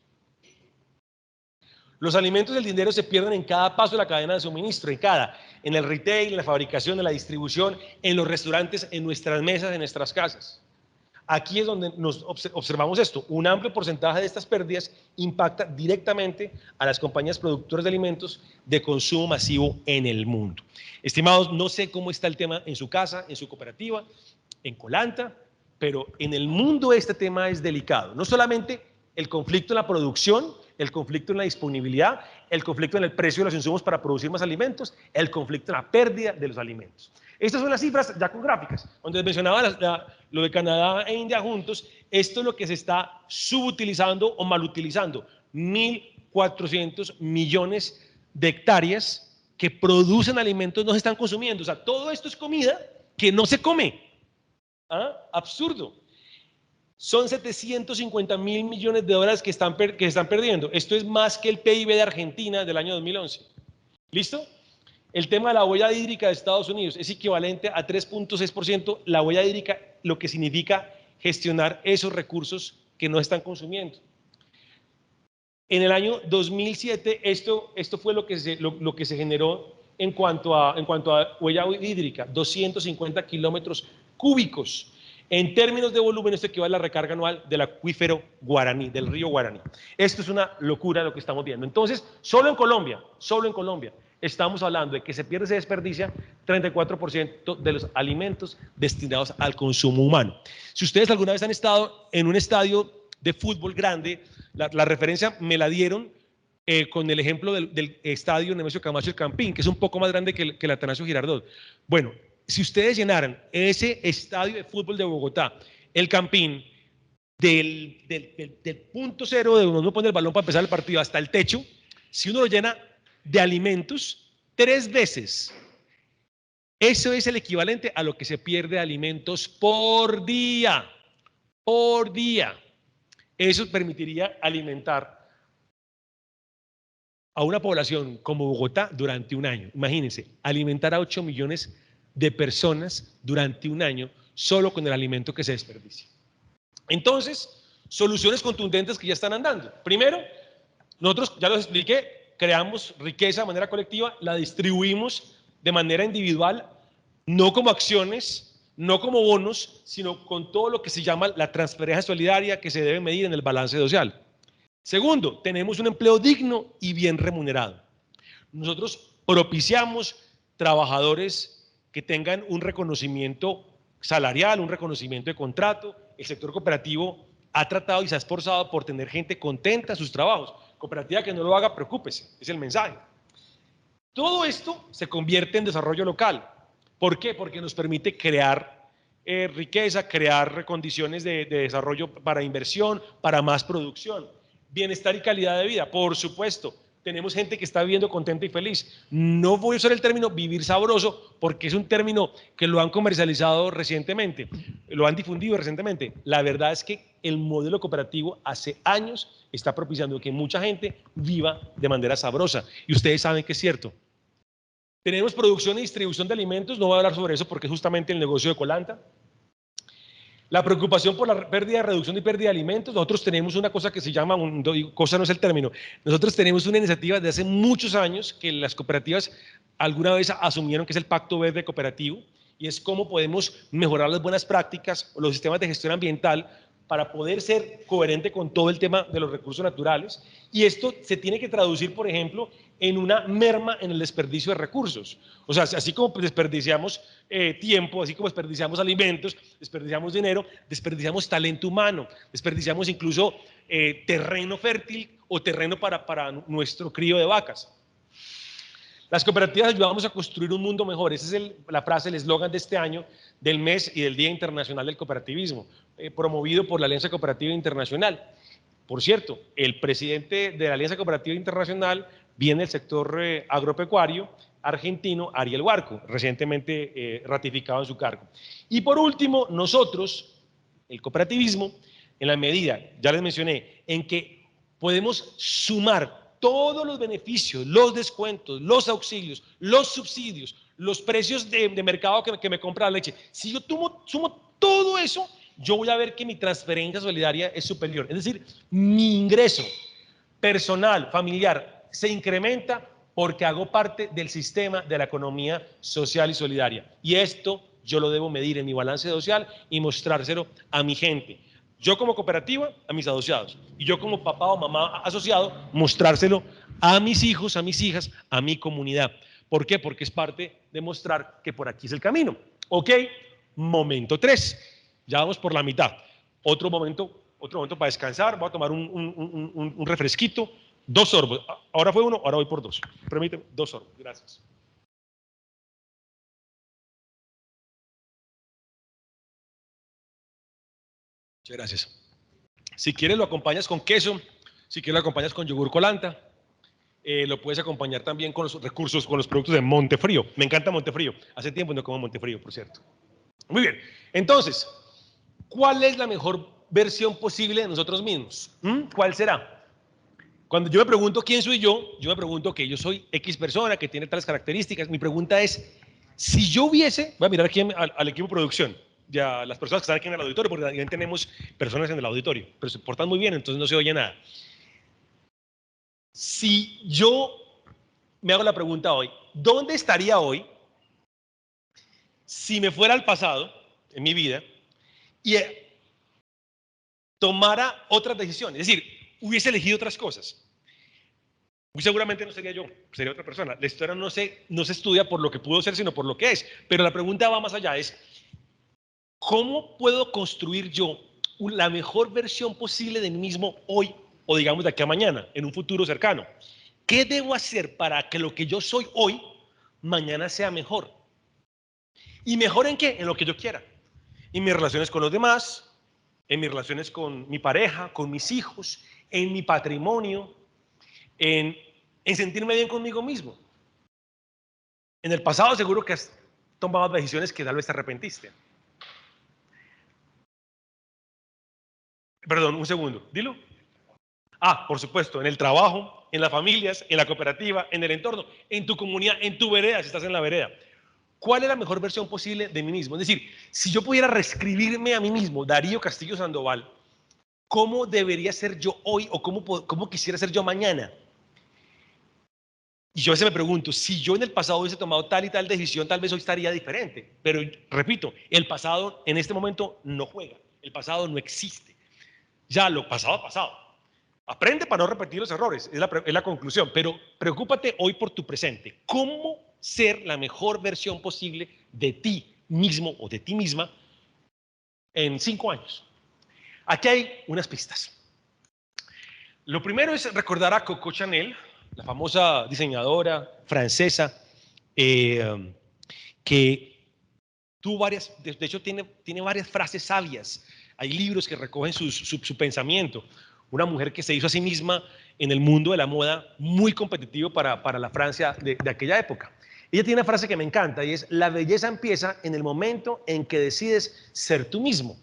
Los alimentos y el dinero se pierden en cada paso de la cadena de suministro, en el retail, en la fabricación, en la distribución, en los restaurantes, en nuestras mesas, en nuestras casas. Aquí es donde nos observamos esto. Un amplio porcentaje de estas pérdidas impacta directamente a las compañías productoras de alimentos de consumo masivo en el mundo. Estimados, no sé cómo está el tema en su casa, en su cooperativa, en Colanta, pero en el mundo este tema es delicado. No solamente el conflicto en la producción, el conflicto en la disponibilidad, el conflicto en el precio de los insumos para producir más alimentos, el conflicto en la pérdida de los alimentos. Estas son las cifras ya con gráficas, donde les mencionaba lo de Canadá e India juntos. Esto es lo que se está subutilizando o malutilizando. 1.400 millones de hectáreas que producen alimentos no se están consumiendo. O sea, todo esto es comida que no se come. ¿Ah? Absurdo. Son 750.000 millones de dólares que están perdiendo. Esto es más que el PIB de Argentina del año 2011. ¿Listo? El tema de la huella hídrica de Estados Unidos es equivalente a 3.6% la huella hídrica, lo que significa gestionar esos recursos que no están consumiendo. En el año 2007 esto fue lo que se generó en cuanto a huella hídrica, 250 kilómetros cúbicos. En términos de volumen, esto equivale a la recarga anual del acuífero Guaraní, del río Guaraní. Esto es una locura lo que estamos viendo. Entonces, solo en Colombia, estamos hablando de que se pierde, se desperdicia 34% de los alimentos destinados al consumo humano. Si ustedes alguna vez han estado en un estadio de fútbol grande, la referencia me la dieron con el ejemplo del estadio Nemesio Camacho El Campín, que es un poco más grande que el Atanasio Girardot. Bueno, si ustedes llenaran ese estadio de fútbol de Bogotá, El Campín, del punto cero de donde uno pone el balón para empezar el partido hasta el techo, si uno lo llena de alimentos 3 veces, eso es el equivalente a lo que se pierde de alimentos por día. Por día. Eso permitiría alimentar a una población como Bogotá durante un año. Imagínense, alimentar a 8 millones de personas durante un año solo con el alimento que se desperdicia. Entonces, soluciones contundentes que ya están andando. Primero, nosotros, ya los expliqué, creamos riqueza de manera colectiva, la distribuimos de manera individual, no como acciones, no como bonos, sino con todo lo que se llama la transferencia solidaria que se debe medir en el balance social. Segundo, tenemos un empleo digno y bien remunerado. Nosotros propiciamos trabajadores que tengan un reconocimiento salarial, un reconocimiento de contrato. El sector cooperativo ha tratado y se ha esforzado por tener gente contenta en sus trabajos. Cooperativa que no lo haga, preocúpese, es el mensaje. Todo esto se convierte en desarrollo local. ¿Por qué? Porque nos permite crear riqueza, crear condiciones de desarrollo para inversión, para más producción. Bienestar y calidad de vida, por supuesto. Tenemos gente que está viviendo contenta y feliz. No voy a usar el término vivir sabroso porque es un término que lo han comercializado recientemente, lo han difundido recientemente. La verdad es que el modelo cooperativo hace años está propiciando que mucha gente viva de manera sabrosa. Y ustedes saben que es cierto. Tenemos producción y distribución de alimentos, no voy a hablar sobre eso porque es justamente el negocio de Colanta. La preocupación por la pérdida, reducción y pérdida de alimentos. Nosotros tenemos una cosa que se llama, cosa no es el término, nosotros tenemos una iniciativa de hace muchos años que las cooperativas alguna vez asumieron, que es el Pacto Verde Cooperativo, y es cómo podemos mejorar las buenas prácticas o los sistemas de gestión ambiental para poder ser coherente con todo el tema de los recursos naturales. Y esto se tiene que traducir, por ejemplo, en una merma en el desperdicio de recursos. O sea, así como desperdiciamos tiempo, así como desperdiciamos alimentos, desperdiciamos dinero, desperdiciamos talento humano, desperdiciamos incluso terreno fértil o terreno para nuestro crío de vacas. Las cooperativas ayudamos a construir un mundo mejor. Esa es la frase, el eslogan de este año, del mes y del Día Internacional del Cooperativismo, promovido por la Alianza Cooperativa Internacional. Por cierto, el presidente de la Alianza Cooperativa Internacional viene del sector agropecuario argentino, Ariel Huarco, recientemente ratificado en su cargo. Y por último, nosotros, el cooperativismo, en la medida, ya les mencioné, en que podemos sumar todos los beneficios, los descuentos, los auxilios, los subsidios, los precios de mercado que me compra la leche. Si yo sumo todo eso, yo voy a ver que mi transferencia solidaria es superior. Es decir, mi ingreso personal, familiar, se incrementa porque hago parte del sistema de la economía social y solidaria. Y esto yo lo debo medir en mi balance social y mostrárselo a mi gente. Yo como cooperativa, a mis asociados. Y yo como papá o mamá asociado, mostrárselo a mis hijos, a mis hijas, a mi comunidad. ¿Por qué? Porque es parte de mostrar que por aquí es el camino. Ok, momento 3. Ya vamos por la mitad. Otro momento para descansar. Voy a tomar un refresquito. 2 sorbos. Ahora fue 1, ahora voy por 2. Permíteme, 2 sorbos. Gracias. Muchas gracias. Si quieres lo acompañas con queso, si quieres lo acompañas con yogur Colanta, lo puedes acompañar también con los recursos, con los productos de Montefrío. Me encanta Montefrío. Hace tiempo no como Montefrío, por cierto. Muy bien. Entonces, ¿cuál es la mejor versión posible de nosotros mismos? ¿Cuál será? Cuando yo me pregunto quién soy yo me pregunto que yo soy X persona que tiene tales características. Mi pregunta es, si yo hubiese, voy a mirar aquí al equipo de producción, ya las personas que están aquí en el auditorio, porque también tenemos personas en el auditorio, pero se portan muy bien, entonces no se oye nada. Si yo me hago la pregunta hoy, ¿dónde estaría hoy si me fuera al pasado en mi vida y tomara otras decisiones? Es decir, hubiese elegido otras cosas. Muy seguramente no sería yo, sería otra persona. La historia no se estudia por lo que pudo ser, sino por lo que es. Pero la pregunta va más allá, es ¿cómo puedo construir yo la mejor versión posible de mí mismo hoy o digamos de aquí a mañana, en un futuro cercano? ¿Qué debo hacer para que lo que yo soy hoy, mañana sea mejor? ¿Y mejor en qué? En lo que yo quiera. En mis relaciones con los demás, en mis relaciones con mi pareja, con mis hijos, en mi patrimonio, en sentirme bien conmigo mismo. En el pasado seguro que has tomado decisiones que tal vez te arrepentiste. Perdón, un segundo, dilo. Por supuesto, en el trabajo, en las familias, en la cooperativa, en el entorno, en tu comunidad, en tu vereda, si estás en la vereda. ¿Cuál es la mejor versión posible de mí mismo? Es decir, si yo pudiera reescribirme a mí mismo, Darío Castillo Sandoval, ¿cómo debería ser yo hoy o cómo quisiera ser yo mañana? Y yo a veces me pregunto, si yo en el pasado hubiese tomado tal y tal decisión, tal vez hoy estaría diferente. Pero repito, el pasado en este momento no juega, el pasado no existe. Ya lo pasado ha pasado. aprende para no repetir los errores, es la conclusión, pero preocúpate hoy por tu presente. ¿Cómo ser la mejor versión posible de ti mismo o de ti misma en 5 años? Aquí hay unas pistas. Lo primero es recordar a Coco Chanel, la famosa diseñadora francesa, que tuvo varias, de hecho tiene varias frases sabias. Hay libros que recogen su pensamiento. Una mujer que se hizo a sí misma en el mundo de la moda muy competitivo para la Francia de aquella época. Ella tiene una frase que me encanta y es: la belleza empieza en el momento en que decides ser tú mismo.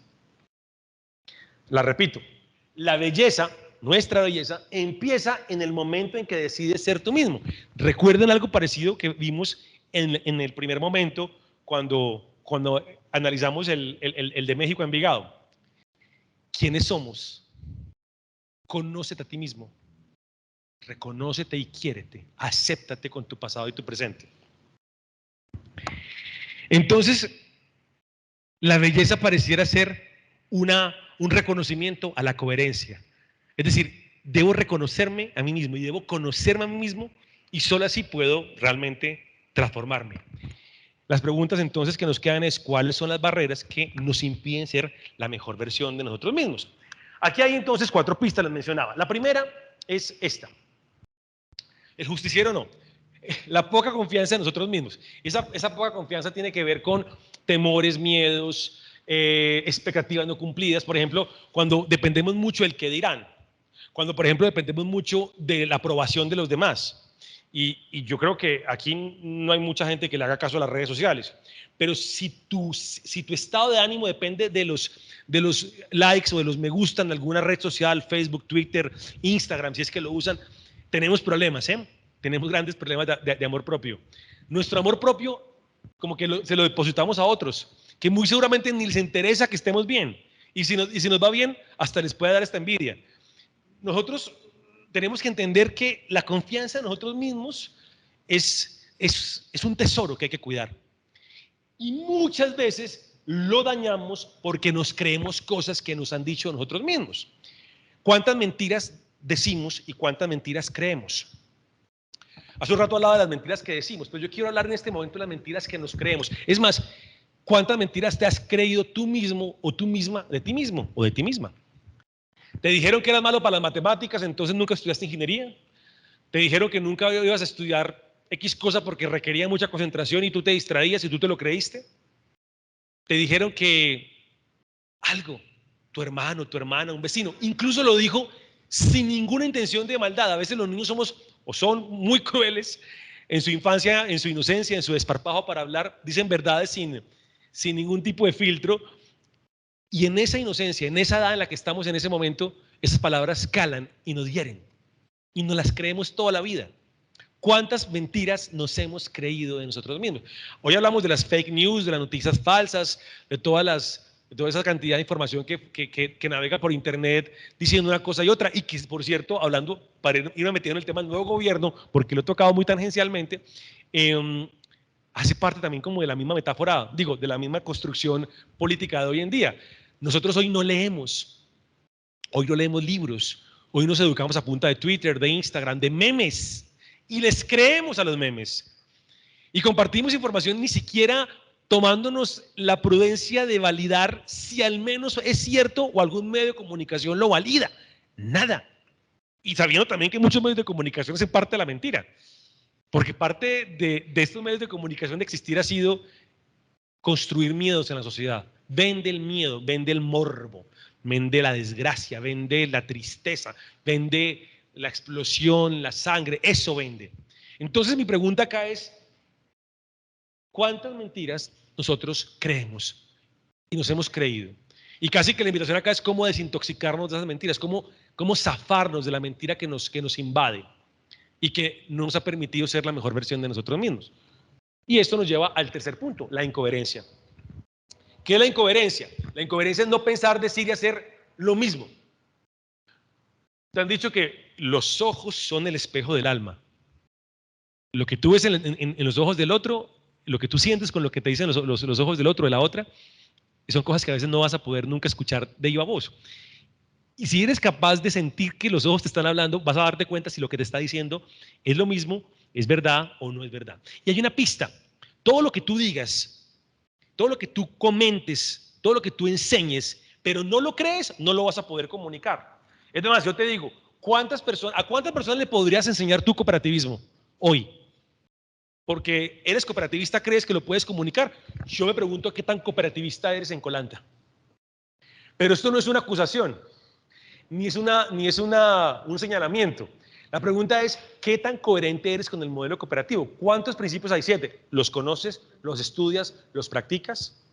La repito, la belleza, nuestra belleza, empieza en el momento en que decides ser tú mismo. Recuerden algo parecido que vimos en el primer momento cuando analizamos el de México, Envigado. ¿Quiénes somos? Conócete a ti mismo, reconócete y quiérete, acéptate con tu pasado y tu presente. Entonces, la belleza pareciera ser un reconocimiento a la coherencia. Es decir, debo reconocerme a mí mismo y debo conocerme a mí mismo, y solo así puedo realmente transformarme. Las preguntas entonces que nos quedan es: ¿cuáles son las barreras que nos impiden ser la mejor versión de nosotros mismos? Aquí hay entonces 4 pistas, les mencionaba. La primera es esta: el justiciero no. La poca confianza en nosotros mismos. Esa poca confianza tiene que ver con temores, miedos, expectativas no cumplidas. Por ejemplo, cuando dependemos mucho del qué dirán. Cuando, por ejemplo, dependemos mucho de la aprobación de los demás. Y yo creo que aquí no hay mucha gente que le haga caso a las redes sociales. Pero si tu estado de ánimo depende de los likes o de los me gustan en alguna red social, Facebook, Twitter, Instagram, si es que lo usan, tenemos problemas, tenemos grandes problemas de amor propio. Nuestro amor propio como que se lo depositamos a otros, que muy seguramente ni les interesa que estemos bien. Y si nos va bien, hasta les puede dar esta envidia. Nosotros tenemos que entender que la confianza en nosotros mismos es un tesoro que hay que cuidar. Y muchas veces lo dañamos porque nos creemos cosas que nos han dicho nosotros mismos. ¿Cuántas mentiras decimos y cuántas mentiras creemos? Hace un rato hablaba de las mentiras que decimos, pero yo quiero hablar en este momento de las mentiras que nos creemos. Es más, ¿cuántas mentiras te has creído tú mismo o tú misma de ti mismo o de ti misma? ¿Te dijeron que eras malo para las matemáticas, entonces nunca estudiaste ingeniería? ¿Te dijeron que nunca ibas a estudiar X cosa porque requería mucha concentración y tú te distraías y tú te lo creíste? ¿Te dijeron que algo, tu hermano, tu hermana, un vecino, incluso lo dijo sin ninguna intención de maldad? A veces los niños somos o son muy crueles en su infancia, en su inocencia, en su desparpajo para hablar, dicen verdades sin ningún tipo de filtro. Y en esa inocencia, en esa edad en la que estamos en ese momento, esas palabras calan y nos hieren. Y nos las creemos toda la vida. ¿Cuántas mentiras nos hemos creído de nosotros mismos? Hoy hablamos de las fake news, de las noticias falsas, de toda esa cantidad de información que navega por internet diciendo una cosa y otra. Y que, por cierto, hablando, para irme metiendo en el tema del nuevo gobierno, porque lo he tocado muy tangencialmente, hace parte también como de la misma metáfora, digo, de la misma construcción política de hoy en día. Nosotros hoy no leemos libros, hoy nos educamos a punta de Twitter, de Instagram, de memes, y les creemos a los memes. Y compartimos información ni siquiera tomándonos la prudencia de validar si al menos es cierto o algún medio de comunicación lo valida. Nada. Y sabiendo también que muchos medios de comunicación hacen parte de la mentira. Porque parte de estos medios de comunicación de existir ha sido construir miedos en la sociedad. Vende el miedo, vende el morbo, vende la desgracia, vende la tristeza, vende la explosión, la sangre, eso vende. Entonces mi pregunta acá es: ¿cuántas mentiras nosotros creemos y nos hemos creído? Y casi que la invitación acá es cómo desintoxicarnos de esas mentiras, cómo zafarnos de la mentira que nos invade y que no nos ha permitido ser la mejor versión de nosotros mismos. Y esto nos lleva al tercer punto, la incoherencia. ¿Qué es la incoherencia? La incoherencia es no pensar, decir y hacer lo mismo. Te han dicho que los ojos son el espejo del alma. Lo que tú ves en los ojos del otro, lo que tú sientes con lo que te dicen los ojos del otro, de la otra, son cosas que a veces no vas a poder nunca escuchar de viva voz. Y si eres capaz de sentir que los ojos te están hablando, vas a darte cuenta si lo que te está diciendo es lo mismo, es verdad o no es verdad. Y hay una pista. Todo lo que tú digas, todo lo que tú comentes, todo lo que tú enseñes, pero no lo crees, no lo vas a poder comunicar. Es más, yo te digo, ¿a cuántas personas le podrías enseñar tu cooperativismo hoy? Porque eres cooperativista, crees que lo puedes comunicar. Yo me pregunto qué tan cooperativista eres en Colanta. Pero esto no es una acusación, ni es un señalamiento. La pregunta es, ¿qué tan coherente eres con el modelo cooperativo? ¿Cuántos principios hay? 7. ¿Los conoces? ¿Los estudias? ¿Los practicas?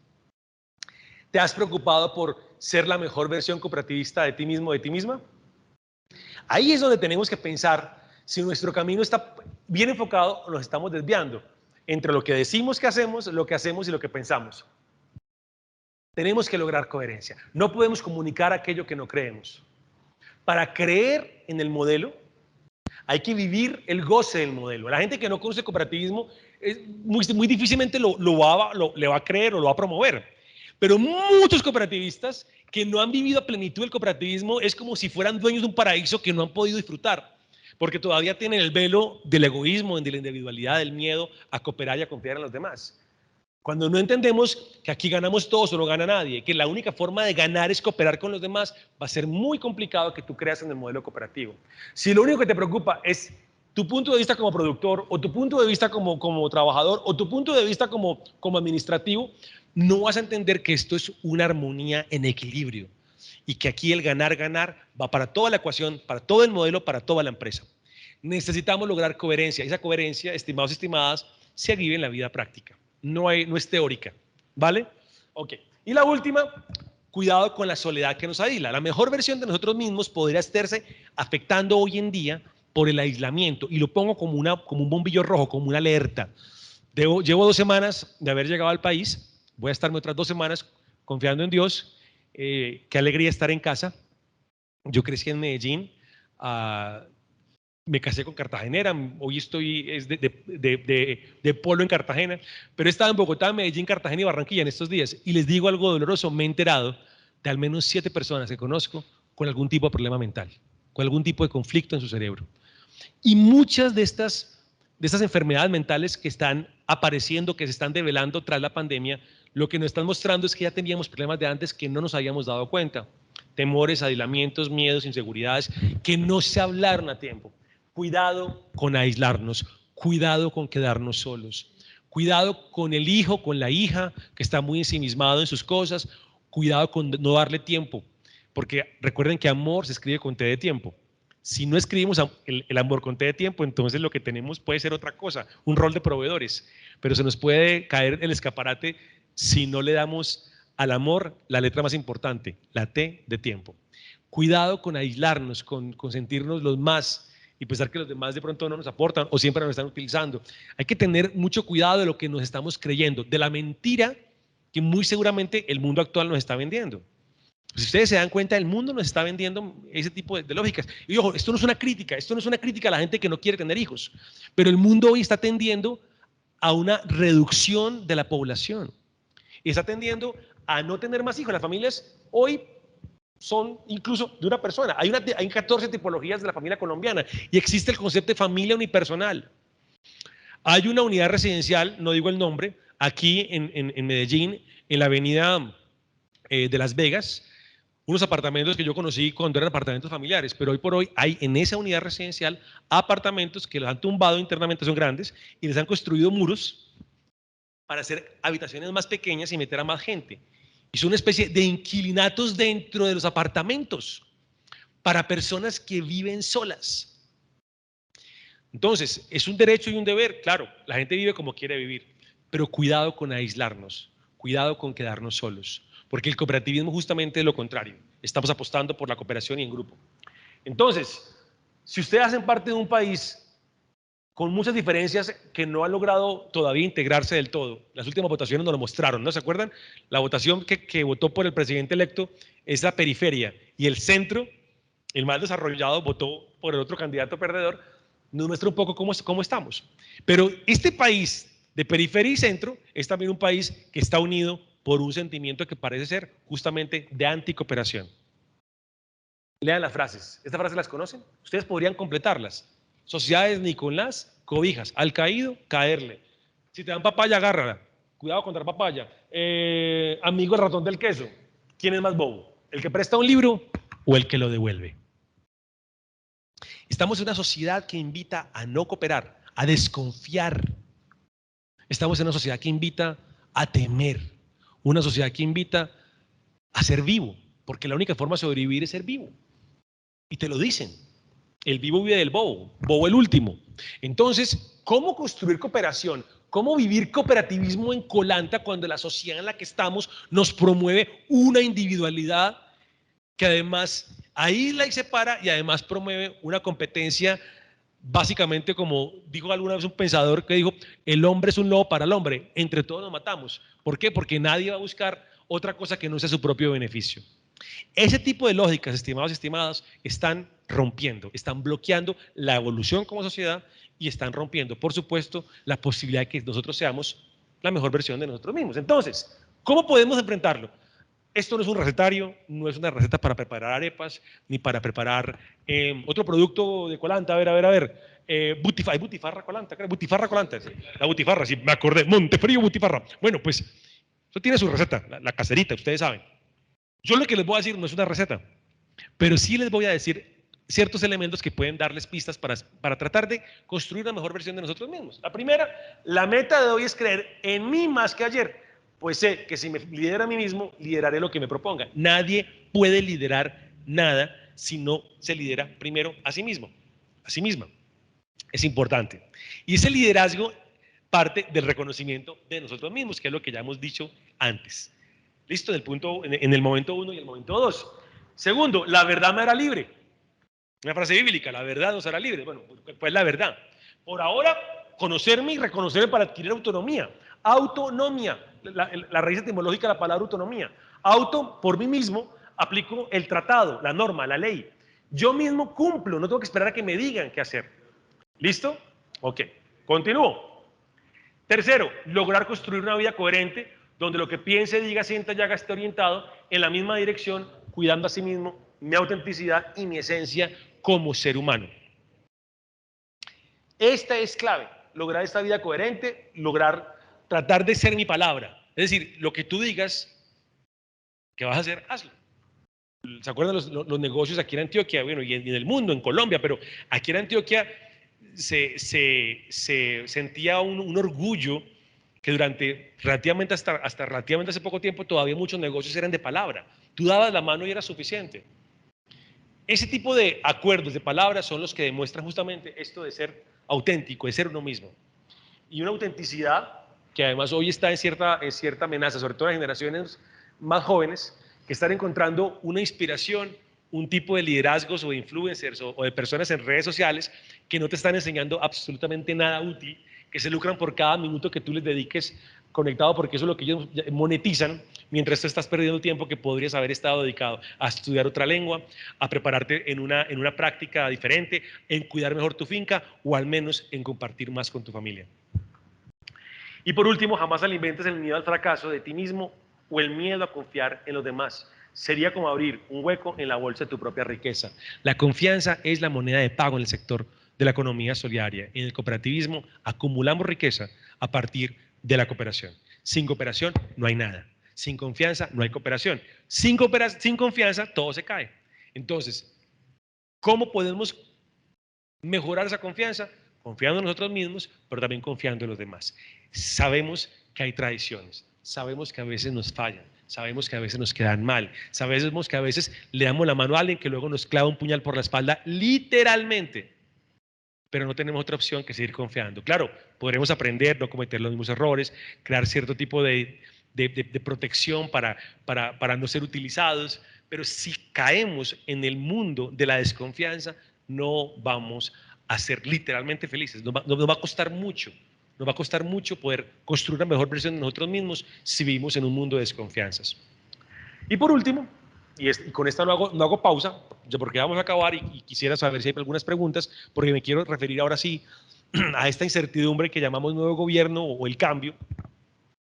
¿Te has preocupado por ser la mejor versión cooperativista de ti mismo, de ti misma? Ahí es donde tenemos que pensar si nuestro camino está bien enfocado o nos estamos desviando entre lo que decimos que hacemos y lo que pensamos. Tenemos que lograr coherencia. No podemos comunicar aquello que no creemos. Para creer en el modelo, hay que vivir el goce del modelo. La gente que no conoce cooperativismo muy difícilmente le va a creer o lo va a promover. Pero muchos cooperativistas que no han vivido a plenitud el cooperativismo es como si fueran dueños de un paraíso que no han podido disfrutar, porque todavía tienen el velo del egoísmo, de la individualidad, del miedo a cooperar y a confiar en los demás. Cuando no entendemos que aquí ganamos todos o no gana nadie, que la única forma de ganar es cooperar con los demás, va a ser muy complicado que tú creas en el modelo cooperativo. Si lo único que te preocupa es tu punto de vista como productor, o tu punto de vista como trabajador, o tu punto de vista como administrativo, no vas a entender que esto es una armonía en equilibrio y que aquí el ganar va para toda la ecuación, para todo el modelo, para toda la empresa. Necesitamos lograr coherencia. Esa coherencia, estimados y estimadas, se vive en la vida práctica. No es teórica, ¿vale? Ok. Y la última, cuidado con la soledad que nos aísla. La mejor versión de nosotros mismos podría estarse afectando hoy en día por el aislamiento. Y lo pongo como un bombillo rojo, como una alerta. Llevo 2 semanas de haber llegado al país. Voy a estarme otras 2 semanas confiando en Dios. Qué alegría estar en casa. Yo crecí en Medellín. Me casé con cartagenera, hoy estoy de polo en Cartagena, pero he estado en Bogotá, Medellín, Cartagena y Barranquilla en estos días, y les digo algo doloroso, me he enterado de al menos 7 personas que conozco con algún tipo de problema mental, con algún tipo de conflicto en su cerebro. Y muchas de estas enfermedades mentales que están apareciendo, que se están develando tras la pandemia, lo que nos están mostrando es que ya teníamos problemas de antes que no nos habíamos dado cuenta. Temores, aislamientos, miedos, inseguridades, que no se hablaron a tiempo. Cuidado con aislarnos, cuidado con quedarnos solos, cuidado con el hijo, con la hija que está muy ensimismado en sus cosas, cuidado con no darle tiempo, porque recuerden que amor se escribe con T de tiempo. Si no escribimos el amor con T de tiempo, entonces lo que tenemos puede ser otra cosa, un rol de proveedores, pero se nos puede caer el escaparate si no le damos al amor la letra más importante, la T de tiempo. Cuidado con aislarnos, con sentirnos los más y pensar que los demás de pronto no nos aportan o siempre nos están utilizando. Hay que tener mucho cuidado de lo que nos estamos creyendo, de la mentira que muy seguramente el mundo actual nos está vendiendo. Si ustedes se dan cuenta, el mundo nos está vendiendo ese tipo de lógicas. Y ojo, esto no es una crítica a la gente que no quiere tener hijos, pero el mundo hoy está tendiendo a una reducción de la población y está tendiendo a no tener más hijos. Las familias hoy son incluso de una persona. Hay 14 tipologías de la familia colombiana y existe el concepto de familia unipersonal. Hay una unidad residencial, no digo el nombre, aquí en Medellín, en la avenida de Las Vegas, unos apartamentos que yo conocí cuando eran apartamentos familiares, pero hoy por hoy hay en esa unidad residencial apartamentos que los han tumbado internamente, son grandes, y les han construido muros para hacer habitaciones más pequeñas y meter a más gente. Y son una especie de inquilinatos dentro de los apartamentos para personas que viven solas. Entonces, es un derecho y un deber, claro, la gente vive como quiere vivir, pero cuidado con aislarnos, cuidado con quedarnos solos, porque el cooperativismo justamente es lo contrario, estamos apostando por la cooperación y en grupo. Entonces, si ustedes hacen parte de un país con muchas diferencias que no han logrado todavía integrarse del todo. Las últimas votaciones nos lo mostraron, ¿no se acuerdan? La votación que votó por el presidente electo es la periferia y el centro, el más desarrollado, votó por el otro candidato perdedor. Nos muestra un poco cómo estamos. Pero este país de periferia y centro es también un país que está unido por un sentimiento que parece ser justamente de anticooperación. Lean las frases. ¿Estas frases las conocen? Ustedes podrían completarlas. Sociedades ni con las cobijas. Al caído, caerle. Si te dan papaya, agárrala. Cuidado contra papaya. Amigo el ratón del queso. ¿Quién es más bobo? ¿El que presta un libro o el que lo devuelve? Estamos en una sociedad que invita a no cooperar, a desconfiar. Estamos en una sociedad que invita a temer. Una sociedad que invita a ser vivo, porque la única forma de sobrevivir es ser vivo. Y te lo dicen. El vivo vive del bobo, bobo el último. Entonces, ¿cómo construir cooperación? ¿Cómo vivir cooperativismo en Colanta cuando la sociedad en la que estamos nos promueve una individualidad que además aísla y separa y además promueve una competencia básicamente como dijo alguna vez un pensador que dijo, el hombre es un lobo para el hombre, entre todos nos matamos. ¿Por qué? Porque nadie va a buscar otra cosa que no sea su propio beneficio. Ese tipo de lógicas, estimados y estimadas, están rompiendo, están bloqueando la evolución como sociedad y están rompiendo, por supuesto, la posibilidad de que nosotros seamos la mejor versión de nosotros mismos. Entonces, ¿cómo podemos enfrentarlo? Esto no es un recetario, no es una receta para preparar arepas, ni para preparar otro producto de Colanta. A ver. Butifarra Colanta, Butifarra Colanta. La butifarra, sí, me acordé. Montefrío Butifarra. Bueno, pues, eso tiene su receta, la caserita, ustedes saben. Yo lo que les voy a decir no es una receta, pero sí les voy a decir ciertos elementos que pueden darles pistas para tratar de construir una mejor versión de nosotros mismos. La primera, la meta de hoy es creer en mí más que ayer, pues sé que si me lidero a mí mismo, lideraré lo que me proponga. Nadie puede liderar nada si no se lidera primero a sí mismo, a sí misma. Es importante. Y ese liderazgo parte del reconocimiento de nosotros mismos, que es lo que ya hemos dicho antes. Listo, en el momento 1 y el momento 2. Segundo, la verdad me hará libre. Una frase bíblica, la verdad nos hará libre. Bueno, pues la verdad. Por ahora, conocerme y reconocerme para adquirir autonomía. Autonomía, la raíz etimológica de la palabra autonomía. Auto, por mí mismo, aplico el tratado, la norma, la ley. Yo mismo cumplo, no tengo que esperar a que me digan qué hacer. ¿Listo? Ok, continúo. Tercero, lograr construir una vida coherente donde lo que piense, diga, sienta y haga esté orientado en la misma dirección, cuidando a sí mismo mi autenticidad y mi esencia como ser humano. Esta es clave, lograr esta vida coherente, lograr tratar de ser mi palabra. Es decir, lo que tú digas que vas a hacer, hazlo. ¿Se acuerdan los negocios aquí en Antioquia? Bueno, y en el mundo, en Colombia, pero aquí en Antioquia se sentía un orgullo que durante relativamente hasta relativamente hace poco tiempo todavía muchos negocios eran de palabra. Tú dabas la mano y era suficiente. Ese tipo de acuerdos de palabras son los que demuestran justamente esto de ser auténtico, de ser uno mismo. Y una autenticidad que además hoy está en cierta amenaza, sobre todo en generaciones más jóvenes, que están encontrando una inspiración, un tipo de liderazgos o de influencers o de personas en redes sociales que no te están enseñando absolutamente nada útil, que se lucran por cada minuto que tú les dediques conectado, porque eso es lo que ellos monetizan, mientras tú estás perdiendo tiempo que podrías haber estado dedicado a estudiar otra lengua, a prepararte en una práctica diferente, en cuidar mejor tu finca o al menos en compartir más con tu familia. Y por último, jamás alimentes el miedo al fracaso de ti mismo o el miedo a confiar en los demás. Sería como abrir un hueco en la bolsa de tu propia riqueza. La confianza es la moneda de pago en el sector de la economía solidaria. En el cooperativismo acumulamos riqueza a partir de la cooperación. Sin cooperación no hay nada. Sin confianza no hay cooperación. Sin confianza todo se cae. Entonces, ¿cómo podemos mejorar esa confianza? Confiando en nosotros mismos, pero también confiando en los demás. Sabemos que hay tradiciones, sabemos que a veces nos fallan, sabemos que a veces nos quedan mal, sabemos que a veces le damos la mano a alguien que luego nos clava un puñal por la espalda, literalmente, pero no tenemos otra opción que seguir confiando. Claro, podremos aprender, no cometer los mismos errores, crear cierto tipo de protección para no ser utilizados, pero si caemos en el mundo de la desconfianza, no vamos a ser literalmente felices, nos va a costar mucho. Nos va a costar mucho poder construir una mejor versión de nosotros mismos si vivimos en un mundo de desconfianzas. Y por último, y con esta no hago pausa, porque vamos a acabar y quisiera saber si hay algunas preguntas, porque me quiero referir ahora sí a esta incertidumbre que llamamos nuevo gobierno o el cambio,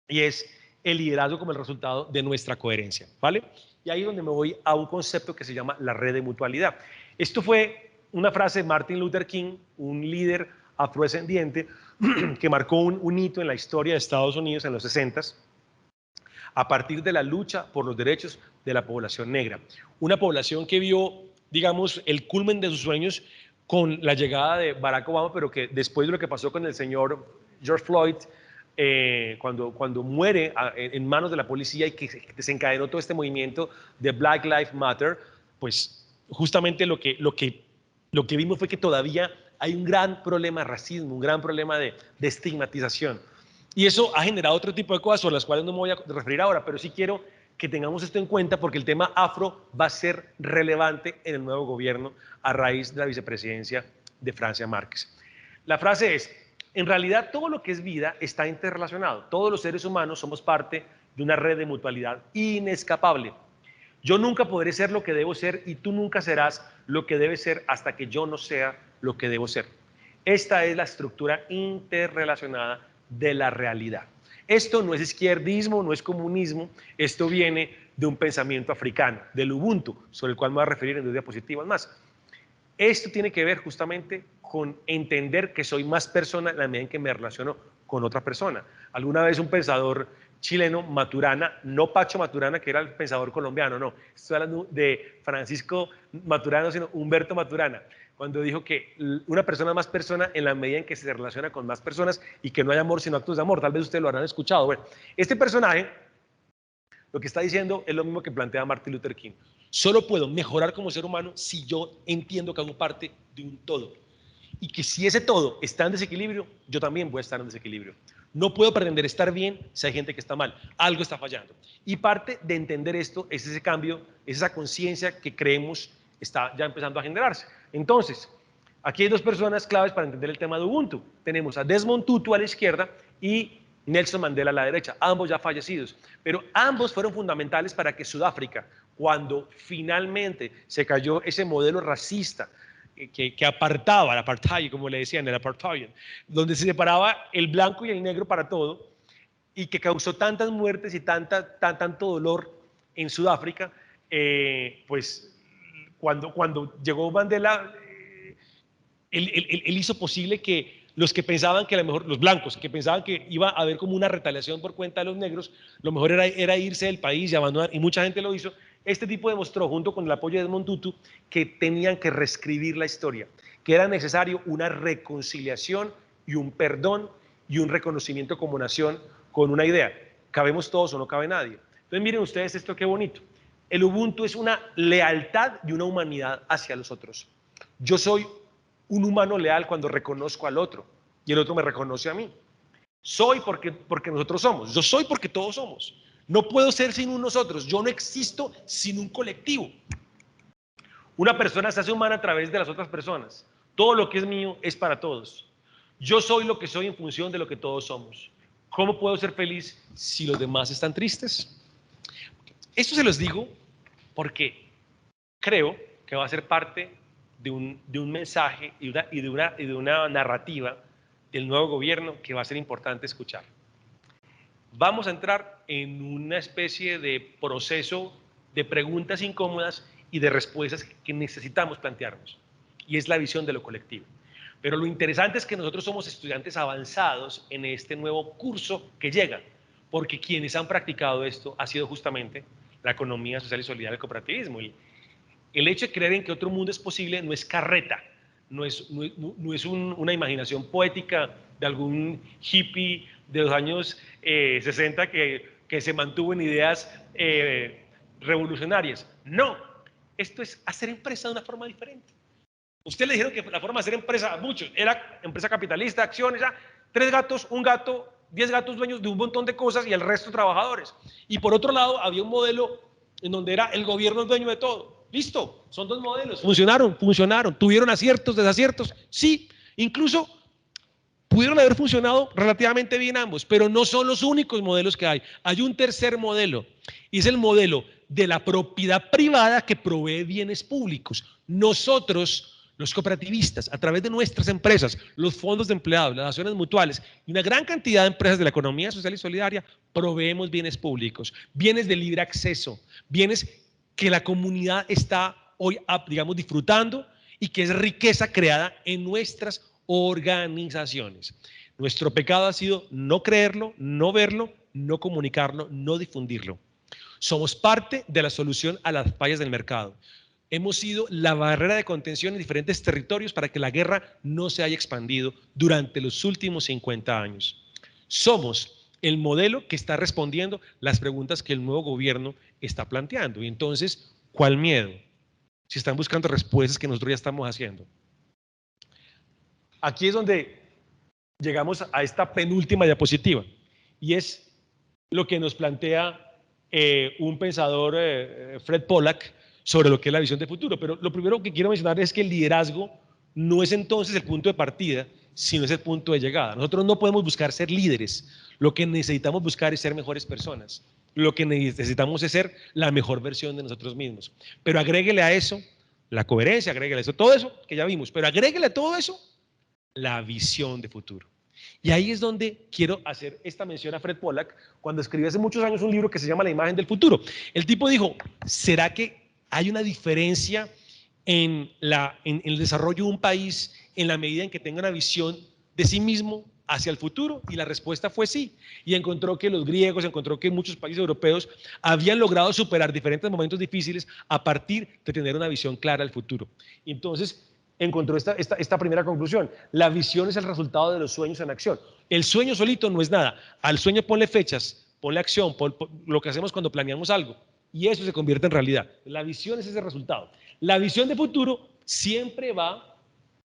y es el liderazgo como el resultado de nuestra coherencia, ¿vale? Y ahí es donde me voy a un concepto que se llama la red de mutualidad. Esto fue una frase de Martin Luther King, un líder afrodescendiente que marcó un hito en la historia de Estados Unidos en los 60s, a partir de la lucha por los derechos de la población negra. Una población que vio, digamos, el culmen de sus sueños con la llegada de Barack Obama, pero que después de lo que pasó con el señor George Floyd, cuando muere en manos de la policía y que desencadenó todo este movimiento de Black Lives Matter, pues justamente lo que vimos fue que todavía hay un gran problema de racismo, un gran problema de estigmatización. Y eso ha generado otro tipo de cosas sobre las cuales no me voy a referir ahora, pero sí quiero que tengamos esto en cuenta porque el tema afro va a ser relevante en el nuevo gobierno a raíz de la vicepresidencia de Francia Márquez. La frase es: en realidad todo lo que es vida está interrelacionado. Todos los seres humanos somos parte de una red de mutualidad inescapable. Yo nunca podré ser lo que debo ser y tú nunca serás lo que debes ser hasta que yo no sea lo que debo ser. Esta es la estructura interrelacionada de la realidad. Esto no es izquierdismo, no es comunismo, esto viene de un pensamiento africano, del Ubuntu, sobre el cual me voy a referir en 2 diapositivas más. Esto tiene que ver justamente con entender que soy más persona en la medida en que me relaciono con otra persona. Alguna vez un pensador chileno, Maturana, no Pacho Maturana, que era el pensador colombiano, no, estoy hablando de Francisco Maturana, sino Humberto Maturana, cuando dijo que una persona es más persona en la medida en que se relaciona con más personas y que no hay amor sino actos de amor. Tal vez ustedes lo habrán escuchado. Bueno, este personaje lo que está diciendo es lo mismo que plantea Martin Luther King. Solo puedo mejorar como ser humano si yo entiendo que hago parte de un todo. Y que si ese todo está en desequilibrio, yo también voy a estar en desequilibrio. No puedo pretender estar bien si hay gente que está mal. Algo está fallando. Y parte de entender esto es ese cambio, es esa conciencia que creemos está ya empezando a generarse. Entonces, aquí hay 2 personas claves para entender el tema de Ubuntu. Tenemos a Desmond Tutu a la izquierda y Nelson Mandela a la derecha, ambos ya fallecidos. Pero ambos fueron fundamentales para que Sudáfrica, cuando finalmente se cayó ese modelo racista que apartaba, el apartheid, como le decían, el apartheid, donde se separaba el blanco y el negro para todo, y que causó tantas muertes y tanto dolor en Sudáfrica, pues cuando llegó Mandela, él hizo posible que los que pensaban que a lo mejor, los blancos, que pensaban que iba a haber como una retaliación por cuenta de los negros, lo mejor era irse del país y abandonar, y mucha gente lo hizo. Este tipo demostró, junto con el apoyo de Desmond Tutu, que tenían que reescribir la historia, que era necesario una reconciliación y un perdón y un reconocimiento como nación con una idea. ¿Cabemos todos o no cabe nadie? Entonces miren ustedes esto, qué bonito. El Ubuntu es una lealtad y una humanidad hacia los otros. Yo soy un humano leal cuando reconozco al otro y el otro me reconoce a mí. Soy porque nosotros somos. Yo soy porque todos somos. No puedo ser sin un nosotros. Yo no existo sin un colectivo. Una persona se hace humana a través de las otras personas. Todo lo que es mío es para todos. Yo soy lo que soy en función de lo que todos somos. ¿Cómo puedo ser feliz si los demás están tristes? Esto se los digo porque creo que va a ser parte de un mensaje y de una narrativa del nuevo gobierno que va a ser importante escuchar. Vamos a entrar en una especie de proceso de preguntas incómodas y de respuestas que necesitamos plantearnos, y es la visión de lo colectivo. Pero lo interesante es que nosotros somos estudiantes avanzados en este nuevo curso que llega, porque quienes han practicado esto ha sido justamente la economía social y solidaria, el cooperativismo. El hecho de creer en que otro mundo es posible no es carreta, no es una imaginación poética de algún hippie de los años 60 que se mantuvo en ideas revolucionarias. No, esto es hacer empresa de una forma diferente. Usted le dijeron que la forma de hacer empresa a muchos era empresa capitalista, acciones, ya, 3 gatos, un gato, 10 gatos dueños de un montón de cosas y el resto trabajadores. Y por otro lado había un modelo en donde era el gobierno el dueño de todo. Listo, son 2 modelos. Funcionaron, tuvieron aciertos, desaciertos, sí, incluso pudieron haber funcionado relativamente bien ambos, pero no son los únicos modelos que hay. Hay un tercer modelo, y es el modelo de la propiedad privada que provee bienes públicos. Nosotros, Los cooperativistas, a través de nuestras empresas, los fondos de empleados, las acciones mutuales y una gran cantidad de empresas de la economía social y solidaria, proveemos bienes públicos, bienes de libre acceso, bienes que la comunidad está hoy, digamos, disfrutando y que es riqueza creada en nuestras organizaciones. Nuestro pecado ha sido no creerlo, no verlo, no comunicarlo, no difundirlo. Somos parte de la solución a las fallas del mercado. Hemos sido la barrera de contención en diferentes territorios para que la guerra no se haya expandido durante los últimos 50 años. Somos el modelo que está respondiendo las preguntas que el nuevo gobierno está planteando. Y entonces, ¿cuál miedo? Si están buscando respuestas que nosotros ya estamos haciendo. Aquí es donde llegamos a esta penúltima diapositiva, y es lo que nos plantea un pensador, Fred Pollack, sobre lo que es la visión de futuro. Pero lo primero que quiero mencionar es que el liderazgo no es entonces el punto de partida, sino es el punto de llegada. Nosotros no podemos buscar ser líderes, lo que necesitamos buscar es ser mejores personas. Lo que necesitamos es ser la mejor versión de nosotros mismos. Pero agréguele a eso la coherencia, agréguele a eso, todo eso que ya vimos, pero agréguele a todo eso la visión de futuro. Y ahí es donde quiero hacer esta mención a Fred Pollack, cuando escribió hace muchos años un libro que se llama La imagen del futuro. El tipo dijo, ¿será que hay una diferencia en el desarrollo de un país en la medida en que tenga una visión de sí mismo hacia el futuro? Y la respuesta fue sí. Y encontró que los griegos, encontró que muchos países europeos habían logrado superar diferentes momentos difíciles a partir de tener una visión clara del futuro. Y entonces encontró esta primera conclusión. La visión es el resultado de los sueños en acción. El sueño solito no es nada. Al sueño ponle fechas, ponle acción, lo que hacemos cuando planeamos algo. Y eso se convierte en realidad. La visión es ese resultado. La visión de futuro siempre va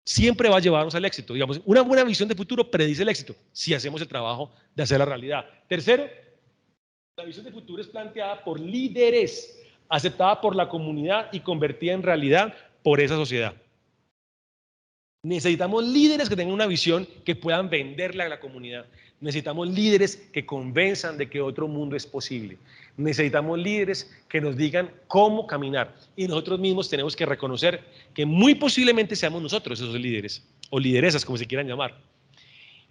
a llevarnos al éxito. Digamos, una buena visión de futuro predice el éxito si hacemos el trabajo de hacer la realidad. Tercero, la visión de futuro es planteada por líderes, aceptada por la comunidad y convertida en realidad por esa sociedad. Necesitamos líderes que tengan una visión que puedan venderla a la comunidad. Necesitamos líderes que convenzan de que otro mundo es posible. Necesitamos líderes que nos digan cómo caminar. Y nosotros mismos tenemos que reconocer que muy posiblemente seamos nosotros esos líderes, o lideresas, como se quieran llamar.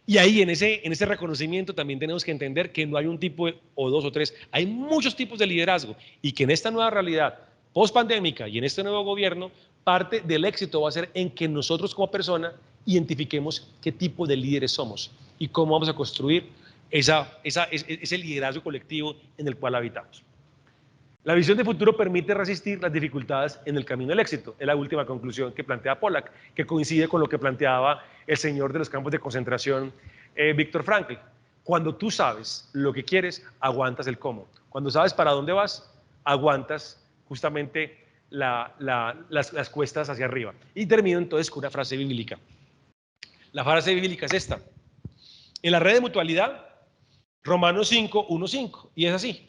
Y ahí, en ese reconocimiento, también tenemos que entender que no hay un tipo o dos o tres, hay muchos tipos de liderazgo. Y que en esta nueva realidad post-pandémica y en este nuevo gobierno, parte del éxito va a ser en que nosotros como persona identifiquemos qué tipo de líderes somos y cómo vamos a construir ese liderazgo colectivo en el cual habitamos. La visión de futuro permite resistir las dificultades en el camino del éxito. Es la última conclusión que plantea Pollack, que coincide con lo que planteaba el señor de los campos de concentración, Viktor Frankl. Cuando tú sabes lo que quieres, aguantas el cómo. Cuando sabes para dónde vas, aguantas justamente las cuestas hacia arriba. Y termino entonces con una frase bíblica. La frase bíblica es esta. En la red de mutualidad, Romanos 5, 1, 5. Y es así.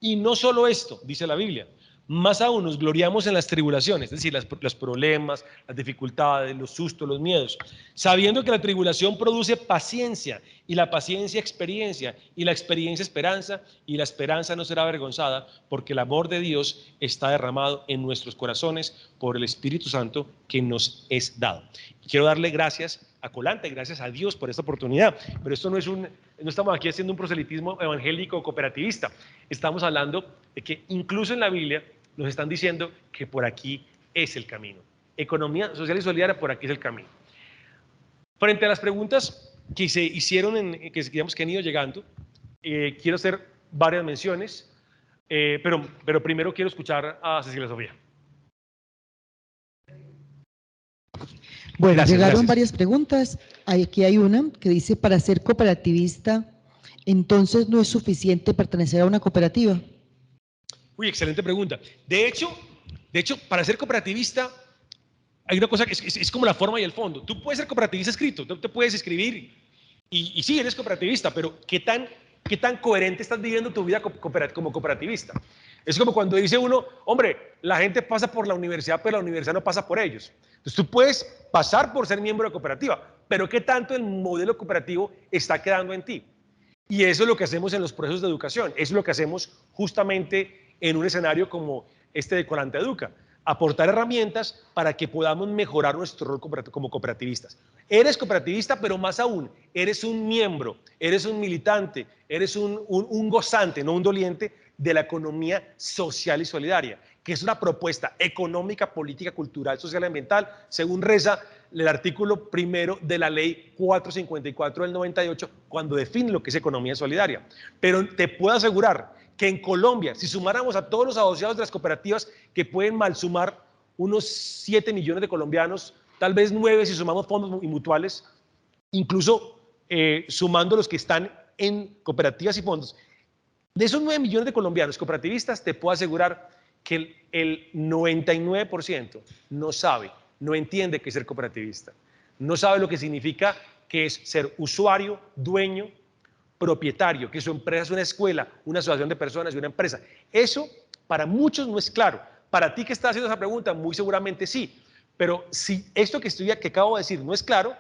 Y no solo esto, dice la Biblia, más aún nos gloriamos en las tribulaciones, es decir, los problemas, las dificultades, los sustos, los miedos, sabiendo que la tribulación produce paciencia, y la paciencia experiencia, y la experiencia esperanza, y la esperanza no será avergonzada, porque el amor de Dios está derramado en nuestros corazones por el Espíritu Santo que nos es dado. Y quiero darle gracias a Colanta y gracias a Dios por esta oportunidad, pero esto no estamos aquí haciendo un proselitismo evangélico o cooperativista, estamos hablando de que incluso en la Biblia nos están diciendo que por aquí es el camino. Economía social y solidaria, por aquí es el camino. Frente a las preguntas que se hicieron, digamos, que han ido llegando, quiero hacer varias menciones, pero primero quiero escuchar a Cecilia Sofía. Bueno, llegaron varias preguntas. Aquí hay una que dice, para ser cooperativista, entonces no es suficiente pertenecer a una cooperativa. Uy, excelente pregunta. De hecho, para ser cooperativista hay una cosa que es como la forma y el fondo. Tú puedes ser cooperativista escrito, tú te puedes escribir y sí, eres cooperativista, pero ¿qué tan coherente estás viviendo tu vida como cooperativista? Es como cuando dice uno, hombre, la gente pasa por la universidad, pero la universidad no pasa por ellos. Entonces tú puedes pasar por ser miembro de cooperativa, pero ¿qué tanto el modelo cooperativo está quedando en ti? Y eso es lo que hacemos en los procesos de educación, eso es lo que hacemos justamente en un escenario como este de Colanta Educa. aportar herramientas para que podamos mejorar nuestro rol como cooperativistas. Eres cooperativista, pero más aún, eres un miembro, eres un militante, eres un gozante, no un doliente, de la economía social y solidaria, que es una propuesta económica, política, cultural, social y ambiental, según reza el artículo primero de la ley 454 del 98, cuando define lo que es economía solidaria. Pero te puedo asegurar que en Colombia, si sumáramos a todos los asociados de las cooperativas, que pueden mal sumar unos 7 millones de colombianos, tal vez 9 si sumamos fondos y mutuales, incluso sumando los que están en cooperativas y fondos, de esos 9 millones de colombianos cooperativistas, te puedo asegurar que el 99% no sabe, no entiende qué es ser cooperativista, no sabe lo que significa que es ser usuario, dueño, propietario, que su empresa es una escuela, una asociación de personas y una empresa. Eso para muchos no es claro. Para ti que estás haciendo esa pregunta, muy seguramente sí. Pero si esto que acabo de decir no es claro,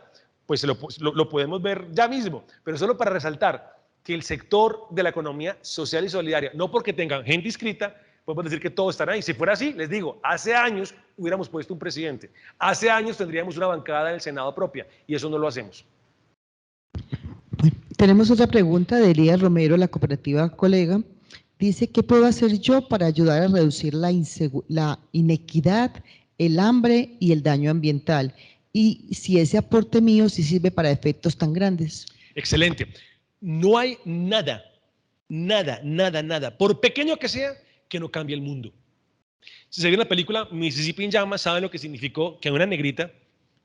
pues lo podemos ver ya mismo. Pero solo para resaltar que el sector de la economía social y solidaria, no porque tengan gente inscrita, podemos decir que todos están ahí. Si fuera así, les digo, hace años hubiéramos puesto un presidente. Hace años tendríamos una bancada en el Senado propia y eso no lo hacemos. Bueno, tenemos otra pregunta de Elías Romero, la cooperativa Colega. Dice, ¿qué puedo hacer yo para ayudar a reducir la inequidad, el hambre y el daño ambiental? Y si ese aporte mío sí sirve para efectos tan grandes. Excelente. No hay nada, por pequeño que sea, que no cambie el mundo. Si se vio en la película Mississippi en Llamas, saben lo que significó que una negrita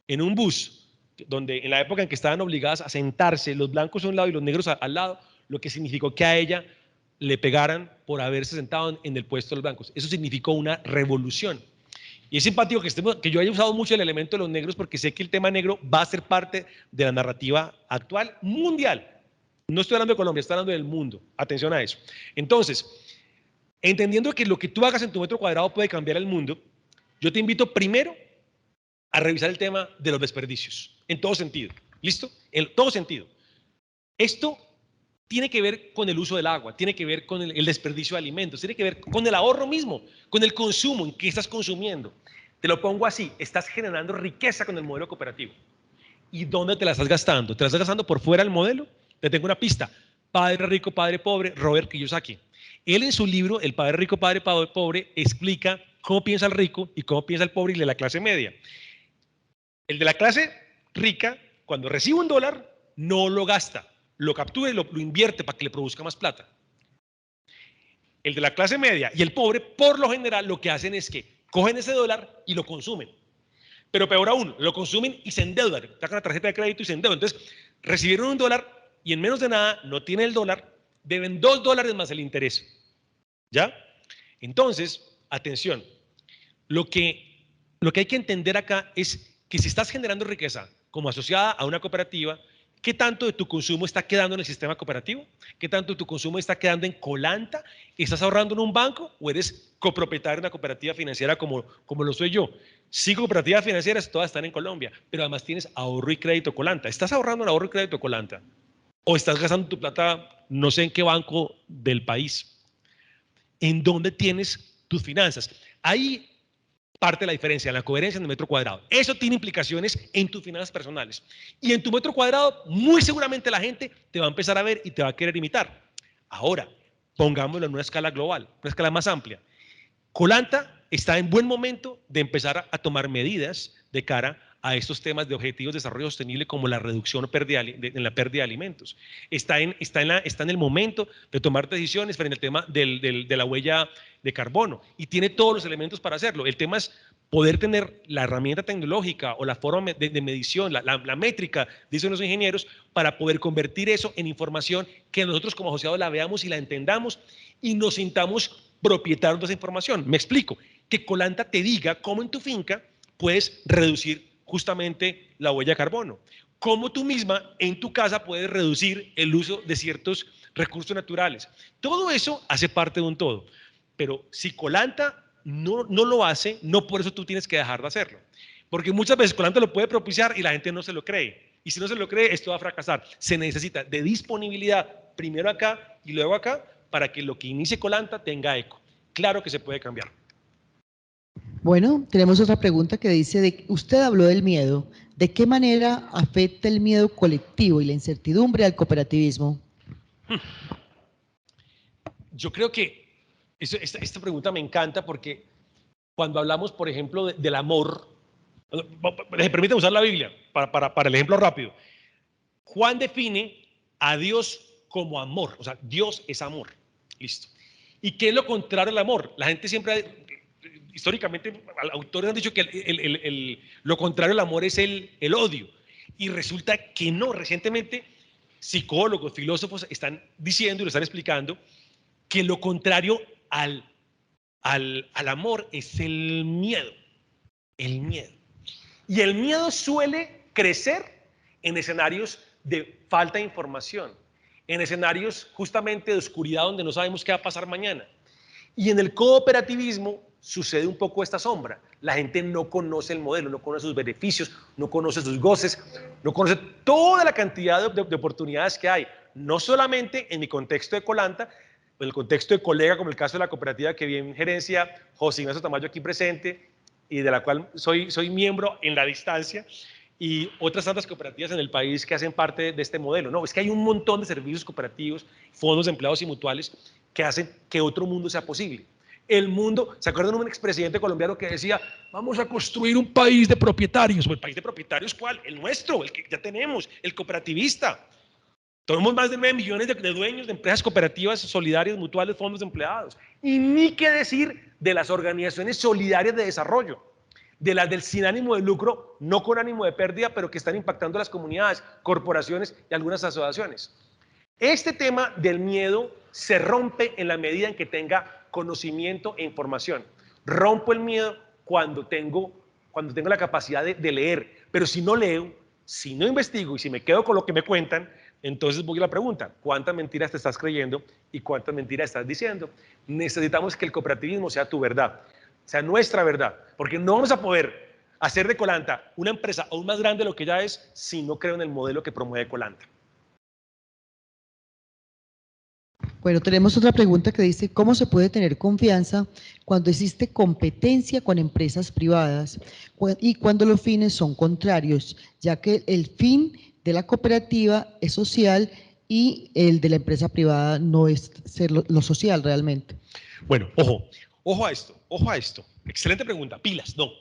en un bus, donde en la época en que estaban obligadas a sentarse, los blancos a un lado y los negros al lado, lo que significó que a ella le pegaran por haberse sentado en el puesto de los blancos. Eso significó una revolución. Y es simpático que yo haya usado mucho el elemento de los negros porque sé que el tema negro va a ser parte de la narrativa actual mundial. No estoy hablando de Colombia, estoy hablando del mundo. Atención a eso. Entonces, entendiendo que lo que tú hagas en tu metro cuadrado puede cambiar el mundo, yo te invito primero a revisar el tema de los desperdicios, en todo sentido. ¿Listo? En todo sentido. Esto tiene que ver con el uso del agua, tiene que ver con el desperdicio de alimentos, tiene que ver con el ahorro mismo, con el consumo, en qué estás consumiendo. Te lo pongo así, estás generando riqueza con el modelo cooperativo. ¿Y dónde te la estás gastando? ¿Te la estás gastando por fuera del modelo? Te tengo una pista. Padre rico, padre pobre, Robert Kiyosaki. Él en su libro, El padre rico, padre pobre, explica cómo piensa el rico y cómo piensa el pobre y el de la clase media. El de la clase rica, cuando recibe $1, no lo gasta, lo captura y lo invierte para que le produzca más plata. El de la clase media y el pobre, por lo general, lo que hacen es que cogen ese dólar y lo consumen. Pero peor aún, lo consumen y se endeudan, sacan la tarjeta de crédito y se endeudan. Entonces, recibieron $1 y en menos de nada no tienen el dólar, deben $2 más el interés. ¿Ya? Entonces, atención, lo que hay que entender acá es que si estás generando riqueza como asociada a una cooperativa, ¿qué tanto de tu consumo está quedando en el sistema cooperativo? ¿Qué tanto de tu consumo está quedando en Colanta? ¿Estás ahorrando en un banco o eres copropietario de una cooperativa financiera como lo soy yo? 5 cooperativas financieras, todas están en Colombia, pero además tienes ahorro y crédito Colanta. ¿Estás ahorrando en ahorro y crédito Colanta? ¿O estás gastando tu plata no sé en qué banco del país? ¿En dónde tienes tus finanzas? Ahí parte de la diferencia, la coherencia en el metro cuadrado. Eso tiene implicaciones en tus finanzas personales. Y en tu metro cuadrado, muy seguramente la gente te va a empezar a ver y te va a querer imitar. Ahora, pongámoslo en una escala global, una escala más amplia. Colanta está en buen momento de empezar a tomar medidas de cara a estos temas de objetivos de desarrollo sostenible como la reducción en la pérdida de alimentos. Está en el momento de tomar decisiones frente al tema de la huella de carbono y tiene todos los elementos para hacerlo. El tema es poder tener la herramienta tecnológica o la forma de medición, la métrica, dicen los ingenieros, para poder convertir eso en información que nosotros como asociados la veamos y la entendamos y nos sintamos propietarios de esa información. Me explico, que Colanta te diga cómo en tu finca puedes reducir justamente la huella de carbono, cómo tú misma en tu casa puedes reducir el uso de ciertos recursos naturales. Todo eso hace parte de un todo, pero si Colanta no lo hace, no por eso tú tienes que dejar de hacerlo, porque muchas veces Colanta lo puede propiciar y la gente no se lo cree, y si no se lo cree, esto va a fracasar. Se necesita de disponibilidad, primero acá y luego acá, para que lo que inicie Colanta tenga eco. Claro que se puede cambiar. Bueno, tenemos otra pregunta que dice, usted habló del miedo. ¿De qué manera afecta el miedo colectivo y la incertidumbre al cooperativismo? Yo creo que esta pregunta me encanta porque cuando hablamos, por ejemplo, del amor, permítame usar la Biblia para el ejemplo rápido. Juan define a Dios como amor, o sea, Dios es amor, listo. ¿Y qué es lo contrario al amor? La gente siempre, históricamente, autores han dicho que lo contrario al amor es el odio, y resulta que no. Recientemente, psicólogos, filósofos están diciendo y lo están explicando que lo contrario al amor es el miedo, el miedo. Y el miedo suele crecer en escenarios de falta de información, en escenarios justamente de oscuridad donde no sabemos qué va a pasar mañana. Y en el cooperativismo sucede un poco esta sombra. La gente no conoce el modelo, no conoce sus beneficios, no conoce sus goces, no conoce toda la cantidad de oportunidades que hay, no solamente en mi contexto de Colanta, en el contexto de colega, como el caso de la cooperativa que bien gerencia José Ignacio Tamayo aquí presente, y de la cual soy miembro en la distancia, y otras tantas cooperativas en el país que hacen parte de este modelo. No, es que hay un montón de servicios cooperativos, fondos de empleados y mutuales que hacen que otro mundo sea posible. El mundo, ¿se acuerdan de un expresidente colombiano que decía, vamos a construir un país de propietarios? ¿El país de propietarios cuál? El nuestro, el que ya tenemos, el cooperativista. Tenemos más de 9 millones de dueños de empresas cooperativas solidarias, mutuales, fondos de empleados. Y ni qué decir de las organizaciones solidarias de desarrollo, de las del sin ánimo de lucro, no con ánimo de pérdida, pero que están impactando a las comunidades, corporaciones y algunas asociaciones. Este tema del miedo se rompe en la medida en que tenga conocimiento e información. Rompo el miedo cuando tengo la capacidad de leer, pero si no leo, si no investigo y si me quedo con lo que me cuentan, entonces voy a la pregunta, ¿cuántas mentiras te estás creyendo y cuántas mentiras estás diciendo? Necesitamos que el cooperativismo sea tu verdad, sea nuestra verdad, porque no vamos a poder hacer de Colanta una empresa aún más grande de lo que ya es si no creo en el modelo que promueve Colanta. Bueno, tenemos otra pregunta que dice, ¿cómo se puede tener confianza cuando existe competencia con empresas privadas y cuando los fines son contrarios, ya que el fin de la cooperativa es social y el de la empresa privada no es ser lo social realmente? Bueno, ojo a esto. Excelente pregunta, pilas, no.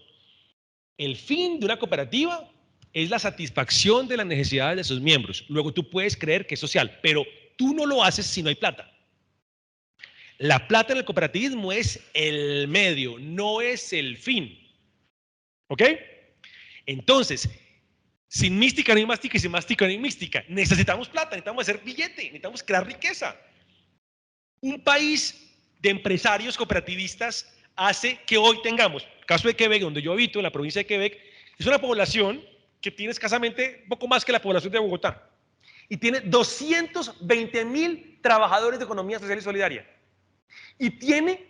El fin de una cooperativa es la satisfacción de las necesidades de sus miembros. Luego tú puedes creer que es social, pero tú no lo haces si no hay plata. La plata en el cooperativismo es el medio, no es el fin. ¿Ok? Entonces, sin mística no hay mástica y sin mástica no hay mística. Necesitamos plata, necesitamos hacer billete, necesitamos crear riqueza. Un país de empresarios cooperativistas hace que hoy tengamos, el caso de Quebec, donde yo habito, en la provincia de Quebec, es una población que tiene escasamente poco más que la población de Bogotá y tiene 220,000 trabajadores de economía social y solidaria y tiene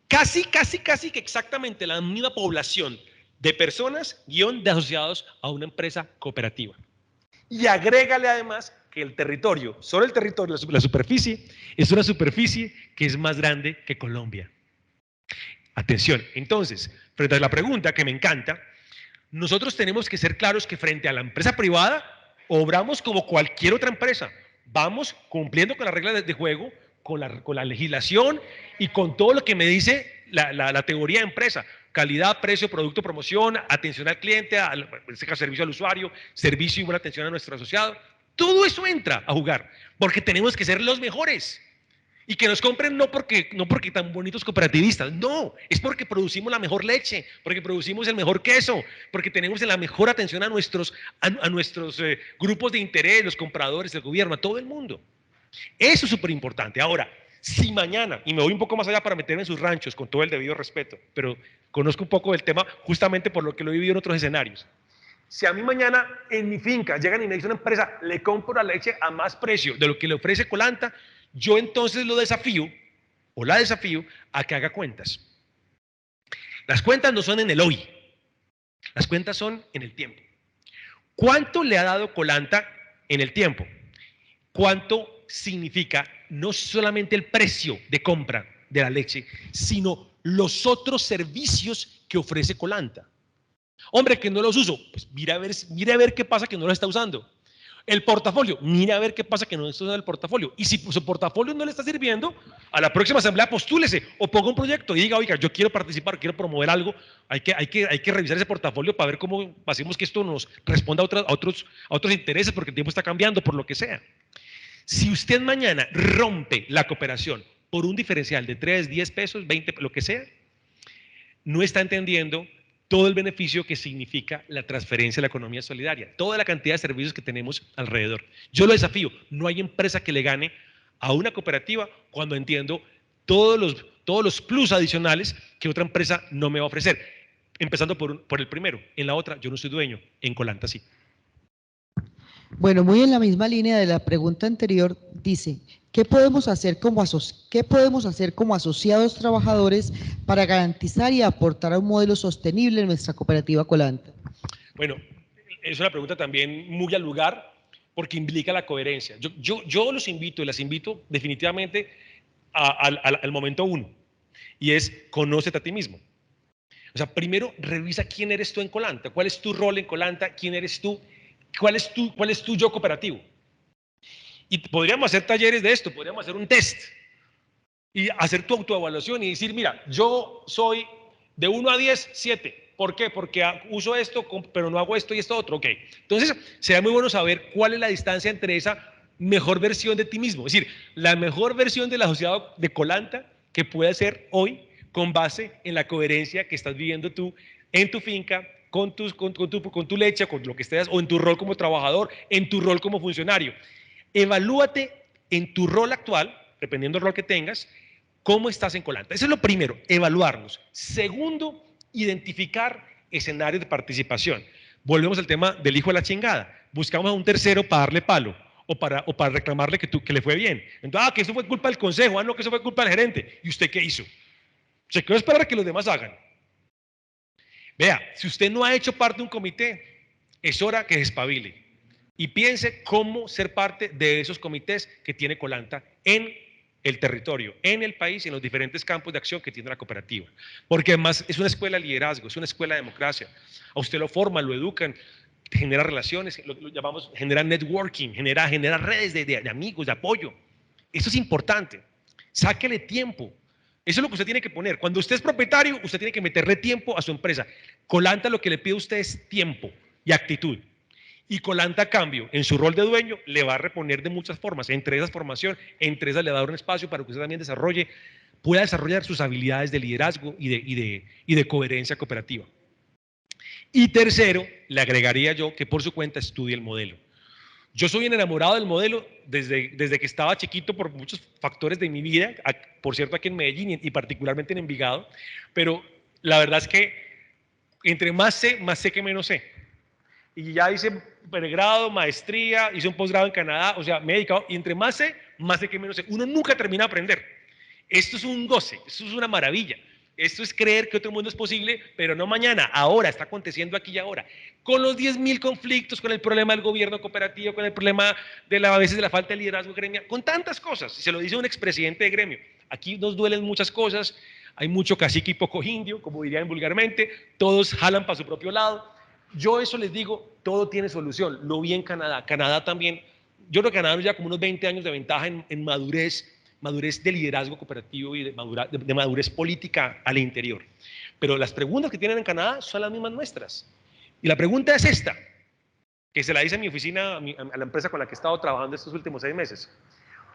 casi que exactamente la misma población de personas, de asociados a una empresa cooperativa. Y agrégale además que el territorio, solo el territorio, la superficie, es una superficie que es más grande que Colombia. Atención, entonces, frente a la pregunta que me encanta, nosotros tenemos que ser claros que frente a la empresa privada, obramos como cualquier otra empresa. Vamos cumpliendo con las reglas de juego, con la legislación y con todo lo que me dice la teoría de empresa. Calidad, precio, producto, promoción, atención al cliente, servicio al usuario, servicio y buena atención a nuestro asociado. Todo eso entra a jugar, porque tenemos que ser los mejores. Y que nos compren no porque tan bonitos cooperativistas, no, es porque producimos la mejor leche, porque producimos el mejor queso, porque tenemos la mejor atención a nuestros grupos de interés, los compradores, el gobierno, a todo el mundo. Eso es súper importante. Ahora, si mañana, y me voy un poco más allá para meterme en sus ranchos con todo el debido respeto, pero conozco un poco del tema justamente por lo que lo he vivido en otros escenarios. Si a mí mañana en mi finca llegan y me dice una empresa, le compro la leche a más precio de lo que le ofrece Colanta, yo entonces lo desafío, o la desafío, a que haga cuentas. Las cuentas no son en el hoy, las cuentas son en el tiempo. ¿Cuánto le ha dado Colanta en el tiempo? ¿Cuánto significa no solamente el precio de compra, de la leche, sino los otros servicios que ofrece Colanta. Hombre, que no los uso, pues mira a ver qué pasa que no lo está usando. El portafolio, mira a ver qué pasa que no está usando el portafolio. Y si su portafolio no le está sirviendo, a la próxima asamblea postúlese o ponga un proyecto y diga, oiga, yo quiero participar, quiero promover algo, hay que revisar ese portafolio para ver cómo hacemos que esto nos responda a otros intereses, porque el tiempo está cambiando, por lo que sea. Si usted mañana rompe la cooperación por un diferencial de 3, 10 pesos, 20, lo que sea, no está entendiendo todo el beneficio que significa la transferencia de la economía solidaria, toda la cantidad de servicios que tenemos alrededor. Yo lo desafío, no hay empresa que le gane a una cooperativa cuando entiendo todos los plus adicionales que otra empresa no me va a ofrecer. Empezando por el primero, en la otra yo no soy dueño, en Colanta sí. Bueno, muy en la misma línea de la pregunta anterior, dice, ¿qué podemos hacer como asociados trabajadores para garantizar y aportar a un modelo sostenible en nuestra cooperativa Colanta? Bueno, es una pregunta también muy al lugar porque implica la coherencia. Yo los invito y las invito definitivamente al momento uno, y es conócete a ti mismo. O sea, primero revisa quién eres tú en Colanta, cuál es tu rol en Colanta, quién eres tú, cuál es tu yo cooperativo. Y podríamos hacer talleres de esto, podríamos hacer un test y hacer tu autoevaluación y decir, mira, yo soy de 1 a 10, 7. ¿Por qué? Porque uso esto, pero no hago esto y esto otro. Ok. Entonces, sería muy bueno saber cuál es la distancia entre esa mejor versión de ti mismo. Es decir, la mejor versión del asociado de Colanta que puede ser hoy con base en la coherencia que estás viviendo tú en tu finca, con tu leche, con lo que estés, o en tu rol como trabajador, en tu rol como funcionario. Evalúate en tu rol actual, dependiendo del rol que tengas, cómo estás en Colanta. Eso es lo primero, evaluarnos. Segundo, identificar escenarios de participación. Volvemos al tema del hijo de la chingada. Buscamos a un tercero para darle palo o para reclamarle que le fue bien. Entonces, que eso fue culpa del consejo, no, que eso fue culpa del gerente. ¿Y usted qué hizo? Se quedó a esperar a que los demás hagan. Vea, si usted no ha hecho parte de un comité, es hora que se espabile y piense cómo ser parte de esos comités que tiene Colanta en el territorio, en el país y en los diferentes campos de acción que tiene la cooperativa. Porque además es una escuela de liderazgo, es una escuela de democracia. A usted lo forman, lo educan, genera relaciones, lo llamamos, genera networking, genera redes de amigos, de apoyo. Eso es importante. Sáquele tiempo. Eso es lo que usted tiene que poner. Cuando usted es propietario, usted tiene que meterle tiempo a su empresa. Colanta lo que le pide a usted es tiempo y actitud. Y Colanta, a cambio, en su rol de dueño, le va a reponer de muchas formas. Entre esas formación, entre esas le va a dar un espacio para que usted también pueda desarrollar sus habilidades de liderazgo y de coherencia cooperativa. Y tercero, le agregaría yo que por su cuenta estudie el modelo. Yo soy un enamorado del modelo desde que estaba chiquito por muchos factores de mi vida, por cierto aquí en Medellín y particularmente en Envigado, pero la verdad es que entre más sé que menos sé. Y ya hice pregrado, maestría, hice un posgrado en Canadá, o sea, me he dedicado, y entre más sé que menos sé. Uno nunca termina de aprender. Esto es un goce, esto es una maravilla. Esto es creer que otro mundo es posible, pero no mañana, ahora, está aconteciendo aquí y ahora. Con los 10.000 conflictos, con el problema del gobierno cooperativo, con el problema a veces de la falta de liderazgo gremial, con tantas cosas. Se lo dice un expresidente de gremio. Aquí nos duelen muchas cosas, hay mucho cacique y poco indio, como dirían vulgarmente, todos jalan para su propio lado. Yo eso les digo, todo tiene solución. Lo vi en Canadá. Canadá también, yo creo que Canadá nos lleva como unos 20 años de ventaja en madurez de liderazgo cooperativo y de madurez política al interior. Pero las preguntas que tienen en Canadá son las mismas nuestras. Y la pregunta es esta, que se la hice en mi oficina, a la empresa con la que he estado trabajando estos últimos 6 meses.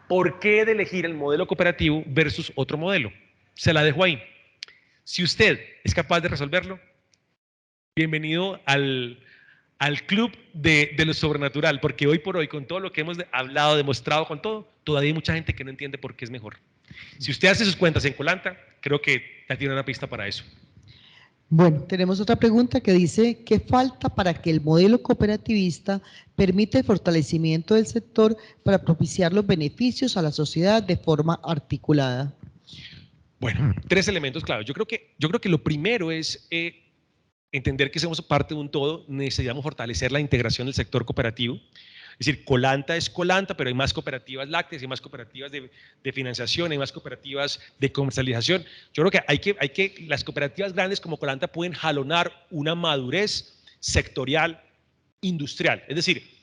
¿Por qué de elegir el modelo cooperativo versus otro modelo? Se la dejo ahí. Si usted es capaz de resolverlo, bienvenido al club de lo sobrenatural, porque hoy por hoy, con todo lo que hemos hablado, demostrado, con todo, todavía hay mucha gente que no entiende por qué es mejor. Si usted hace sus cuentas en Colanta, creo que ya tiene una pista para eso. Bueno, tenemos otra pregunta que dice, ¿qué falta para que el modelo cooperativista permita el fortalecimiento del sector para propiciar los beneficios a la sociedad de forma articulada? Bueno, 3 elementos claves. Yo creo que lo primero es entender que somos parte de un todo, necesitamos fortalecer la integración del sector cooperativo. Es decir, Colanta es Colanta, pero hay más cooperativas lácteas, hay más cooperativas de financiación, hay más cooperativas de comercialización. Yo creo que las cooperativas grandes como Colanta pueden jalonar una madurez sectorial industrial. Es decir,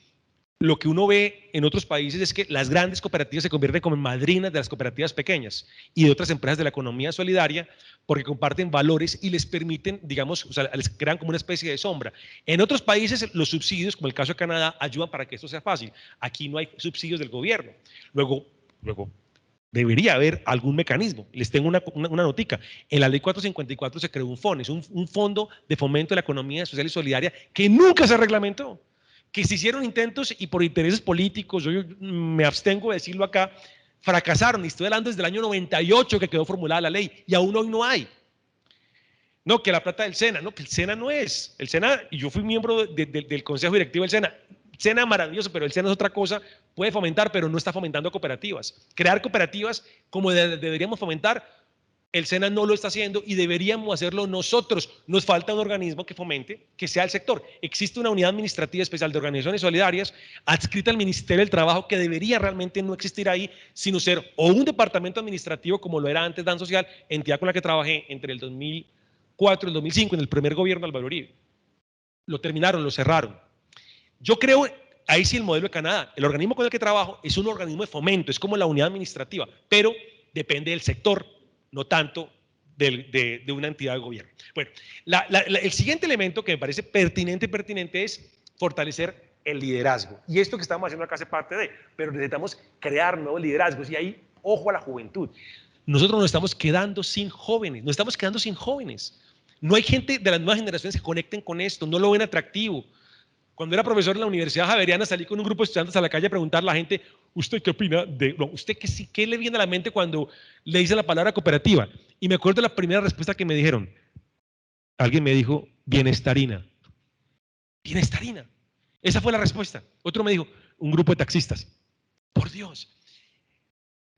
lo que uno ve en otros países es que las grandes cooperativas se convierten como en madrinas de las cooperativas pequeñas y de otras empresas de la economía solidaria porque comparten valores y les permiten, digamos, o sea, les crean como una especie de sombra. En otros países los subsidios, como el caso de Canadá, ayudan para que esto sea fácil. Aquí no hay subsidios del gobierno. Luego debería haber algún mecanismo. Les tengo una notica. En la ley 454 se creó un FON, es un fondo de fomento de la economía social y solidaria que nunca se reglamentó, que se hicieron intentos y por intereses políticos, yo me abstengo de decirlo acá, fracasaron. Y estoy hablando desde el año 98 que quedó formulada la ley y aún hoy no hay. No, que la plata del SENA, no, que el SENA no es. El SENA, y yo fui miembro del Consejo Directivo del SENA. SENA maravilloso, pero el SENA es otra cosa, puede fomentar, pero no está fomentando cooperativas. Crear cooperativas como deberíamos fomentar, el SENA no lo está haciendo y deberíamos hacerlo nosotros. Nos falta un organismo que fomente, que sea el sector. Existe una unidad administrativa especial de organizaciones solidarias adscrita al Ministerio del Trabajo que debería realmente no existir ahí, sino ser o un departamento administrativo como lo era antes Dan Social, entidad con la que trabajé entre el 2004 y el 2005 en el primer gobierno de Álvaro Uribe. Lo terminaron, lo cerraron. Yo creo, ahí sí el modelo de Canadá, el organismo con el que trabajo es un organismo de fomento, es como la unidad administrativa, pero depende del sector, no tanto de una entidad de gobierno. Bueno, el siguiente elemento que me parece pertinente es fortalecer el liderazgo. Y esto que estamos haciendo acá hace parte de, pero necesitamos crear nuevos liderazgos y ahí, ojo a la juventud. Nosotros nos estamos quedando sin jóvenes, nos estamos quedando sin jóvenes. No hay gente de las nuevas generaciones que conecten con esto, no lo ven atractivo. Cuando era profesor en la Universidad Javeriana salí con un grupo de estudiantes a la calle a preguntarle a la gente, ¿usted qué opina de, no, usted qué le viene a la mente cuando le dice la palabra cooperativa? Y me acuerdo de la primera respuesta que me dijeron. Alguien me dijo, bienestarina. Bienestarina. Esa fue la respuesta. Otro me dijo, un grupo de taxistas. Por Dios.